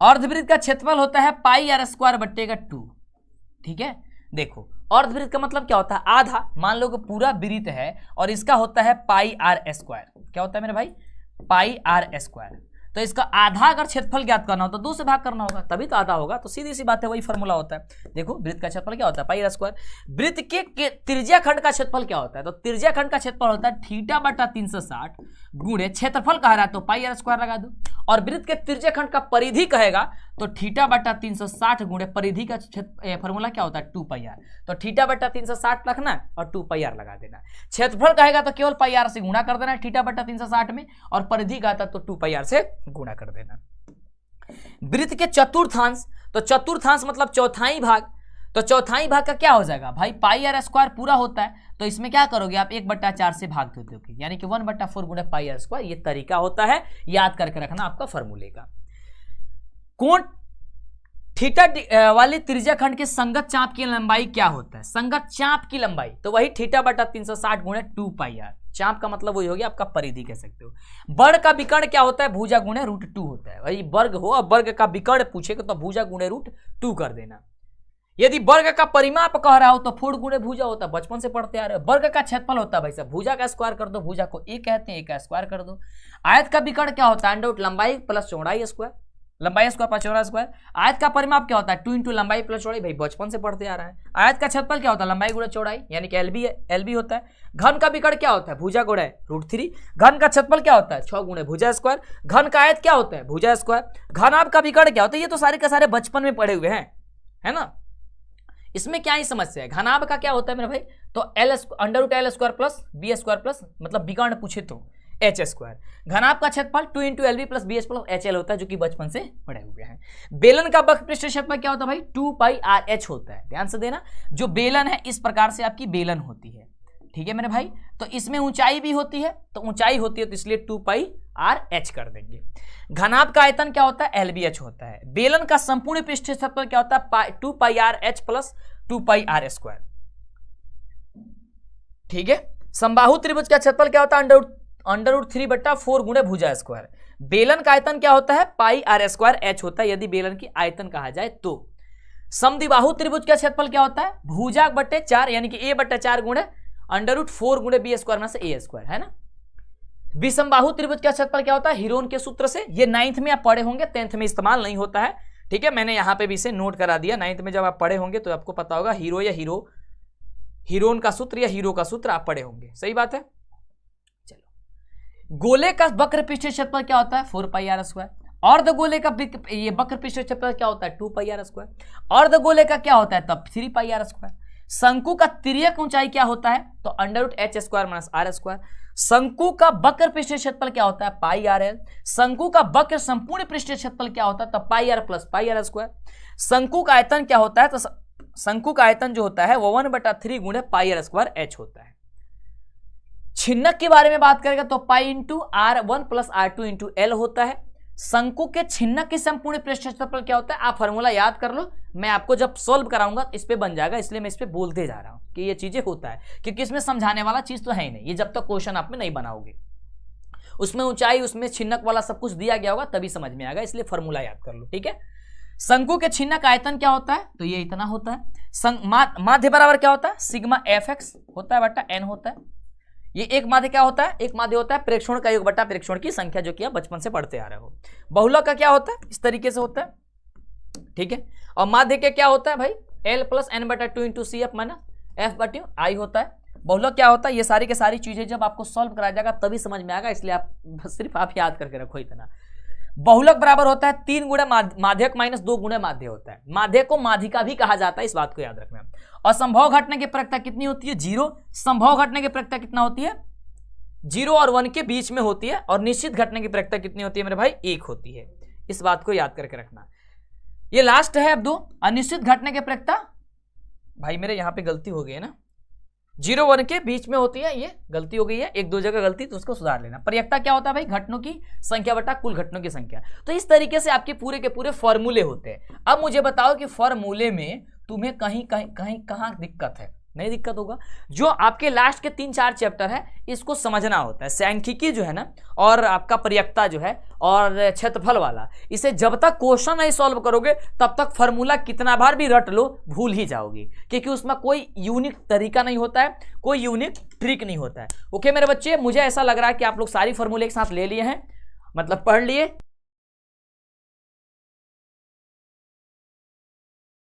अर्धवृत्त का क्षेत्रफल होता है पाई r स्क्वायर बट्टे का 2। ठीक है। देखो अर्धवृत्त का मतलब क्या होता है? आधा। मान लो कि पूरा वृत्त है और इसका होता है पाई r स्क्वायर। क्या होता है मेरे भाई? पाई r स्क्वायर। तो इसका आधा अगर क्षेत्रफल ज्ञात करना हो तो 2 से भाग करना होगा, तभी तो आधा होगा। तो सीधी सी बात है, वही फॉर्मूला होता है। देखो वृत्त का क्षेत्रफल क्या होता है? पाई r स्क्वायर। वृत्त के त्रिज्या खंड का क्षेत्रफल क्या होता है? तो त्रिज्या खंड का क्षेत्रफल होता है थीटा बटा 360 गुणे क्षेत्रफल कह रहा है तो पाई r स्क्वायर लगा दो। और वृत्त के त्रिज्या खंड का परिधि कहेगा तो थीटा बटा 360 गुणे परिधि का फॉर्मूला क्या होता है? 2 पाई r। तो थीटा बटा 360 रखना और 2 पाई r लगा देना। क्षेत्रफल कहेगा तो केवल पाई r से गुणा कर देना थीटा बटा 360 में, और परिधि का था तो 2 पाई r से गुणा कर देना। वृत्त के चतुर्थांश, तो चतुर्थांश मतलब चौथाई भाग, तो चौथाई भाग का क्या हो जाएगा भाई? पाई r स्क्वायर पूरा होता है, तो इसमें क्या करोगे आप? 1/4 से भाग दोगे, यानी कि 1/4 गुणे पाई r स्क्वायर। ये तरीका होता है, याद करके रखना आपका फॉर्मूले का। कोण थीटा वाली त्रिज्या खंड के संगत चाप की लंबाई क्या होता है? संगत चाप की लंबाई तो वही थीटा बटा 360 गुणे 2 पाई r। चाप का मतलब वही हो गया आपका परिधि कह सकते हो। वर्ग का विकर्ण क्या होता है? भुजा गुणे √2 होता है। भाई वर्ग हो और वर्ग का विकर्ण पूछेगा तो भुजा गुणे √2 कर देना। यदि वर्ग का परिमाप कह रहा हो तो 4 गुणे भुजा होता है, बचपन से पढ़ते आ रहे हो। वर्ग का क्षेत्रफल होता है भाई साहब, भुजा का स्क्वायर कर दो, भुजा को a कहते हैं, a का स्क्वायर कर दो। आयत का विकर्ण क्या होता है? अंडर लंबाई प्लस चौड़ाई स्क्वायर, लंबाई स्क्वायर प्लस चौड़ाई स्क्वायर। आयत का परिमाप क्या होता है? 2 × लंबाई प्लस चौड़ाई, भाई बचपन से पढ़ते आ रहा है। आयत का क्षेत्रफल क्या होता है? लंबाई गुणा चौड़ाई, यानी कि LB होता है। घन का विकर्ण क्या होता है? भुजा गुणा √3। घन का क्षेत्रफल क्या होता है? 6 गुणे भुजा स्क्वायर। घन का आयत क्या होता है? भुजा स्क्वायर। घनाभ का विकर्ण क्या होता है? ये तो सारे के सारे बचपन में पढ़े हुए हैं, है ना, इसमें क्या ही समस्या है। घनाभ का क्या होता है मेरे भाई? तो √L square plus B square plus, मतलब विकर्ण पूछे तो h स्क्वायर। घनाभ का क्षेत्रफल 2 × LB plus BH plus HL होता है, जो कि बचपन से पढ़े हुए हैं। बेलन का वक्र पृष्ठ क्षेत्रफल क्या होता है भाई? 2 पाई RH होता है। ध्यान से देना, जो बेलन है इस प्रकार से आपकी बेलन होती है। ठीक है मेरे भाई। तो इसमें ऊंचाई भी होती है, तो ऊंचाई होती है तो इसलिए 2 पाई RH कर देंगे। घनाभ का आयतन क्या होता है? LBH होता है। बेलन का संपूर्ण पृष्ठ क्षेत्रफल क्या होता है? 2 पाई RH प्लस 2 पाई R स्क्वायर। ठीक है। समबाहु त्रिभुज का क्षेत्रफल क्या होता है? √3/4 गुणे भुजा स्क्वायर। बेलन का आयतन क्या होता है? पाई R स्क्वायर H होता है, यदि बेलन की आयतन कहा जाए तो। समद्विबाहु त्रिभुज का क्षेत्रफल क्या होता है? भुजा बट्टे 4, यानी कि A/4 गुणे √4 गुणे B स्क्वायर में से A स्क्वायर, है ना। विषमबाहु त्रिभुज का क्षेत्रफल क्या होता है? हीरोन के सूत्र से। ये 9th में आप पढ़े होंगे, 10th में इस्तेमाल नहीं होता है। ठीक है, मैंने यहां पे भी इसे नोट करा दिया। 9th में जब आप पढ़े होंगे तो आपको पता होगा, हीरो या हीरोन का सूत्र या हीरो का सूत्र आप पढ़े होंगे। सही बात है। चलो, गोले का वक्र पृष्ठ क्षेत्रफल क्या होता है? 4 पाई R स्क्वायर। अर्धगोले का ये वक्र पृष्ठ क्षेत्रफल क्या होता है? 2 पाई R स्क्वायर। अर्धगोले का क्या होता है? तब 3 पाई R स्क्वायर। शंकु का तिर्यक ऊंचाई क्या होता है? तो √H square minus R square. शंकु का वक्र पृष्ठ क्षेत्रफल क्या होता है? पाई RL। शंकु का वक्र संपूर्ण पृष्ठ क्षेत्रफल क्या होता है? तब पाई R plus pi R square. शंकु का आयतन क्या होता है? तो शंकु का आयतन जो होता है वो 1/3 गुणे पाई R स्क्वायर H होता है। छिन्नक के बारे में बात करेगा तो पाई × R1 प्लस R2 × L होता है। शंकु के छिन्नक की संपूर्ण पृष्ठ क्षेत्रफल क्या होता है? आप फॉर्मूला याद कर लो, मैं आपको जब सॉल्व कराऊंगा इस पे बन जाएगा, इसलिए मैं इस पे बोलते जा रहा हूं कि ये चीजें होता है, क्योंकि इसमें समझाने वाला चीज तो है ही नहीं। ये जब तक क्वेश्चन आप में नहीं बनाओगे, उसमें ऊंचाई, उसमें छिन्नक वाला सब कुछ दिया गया होगा, तभी समझ में आएगा, इसलिए फॉर्मूला याद कर लो। ठीक है। शंकु के छिन्नक आयतन क्या होता है? तो ये इतना होता है। माध्य बराबर क्या होता है? सिग्मा fx होता है बटा n होता है। ये एक माध्य क्या होता है? एक माध्य होता है प्रेक्षण का योग बटा प्रेक्षण की संख्या, जो कि आप बचपन से पढ़ते आ रहे हो। बहुलक का क्या होता है? इस तरीके से होता है। ठीक है। और माध्य के क्या होता है भाई? L plus n/2 × CF minus F/I होता है। बहुलक क्या होता है? ये सारी की सारी चीजें जब आपको सॉल्व कराया जाएगा तभी समझ में आएगा, इसलिए आप सिर्फ आप याद करके रखो इतना। बहुलक बराबर होता है 3 गुणे माध्यक माइनस 2 गुणे माध्य होता है। माध्यक को माध्यिका भी कहा जाता है, इस बात को याद रखना। और संभव घटना की प्रक्रिया कितनी होती है? 0। संभव घटना की प्रक्रिया कितना होती है? 0 और 1 के बीच में होती है। और निश्चित घटना की प्रक्रिया कितनी होती है मेरे भाई? 1 होती है। इस बात को याद करके रखना। ये लास्ट है अब 2। अनिश्चित घटना की प्रक्रिया, भाई मेरे यहां पे गलती हो गई है ना, 0 1 के बीच में होती है, ये गलती हो गई है, 1 2 जगह गलती, तो उसको सुधार लेना। प्रक्रिया क्या होता है भाई? घटनों की संख्या बटा कुल घटनों की संख्या। तो इस तरीके से आपके पूरे के पूरे फॉर्मूले होते हैं। अब मुझे बताओ कि फॉर्मूले में तुम्हें कहां दिक्कत है? नहीं दिक्कत होगा। जो आपके लास्ट के 3-4 चैप्टर है इसको समझना होता है। सांख्यिकी जो है ना, और आपका प्रक्रिया जो है, और क्षेत्रफल वाला, इसे जब तक क्वेश्चन नहीं सॉल्व करोगे तब तक फॉर्मूला कितना बार भी रट लो भूल ही जाओगे, क्योंकि उसमें कोई यूनिक तरीका नहीं होता है, कोई यूनिक ट्रिक नहीं होता है। ओके मेरे बच्चे, मुझे ऐसा लग रहा है कि आप लोग सारी फॉर्मूले एक साथ ले लिए हैं, मतलब पढ़ लिए।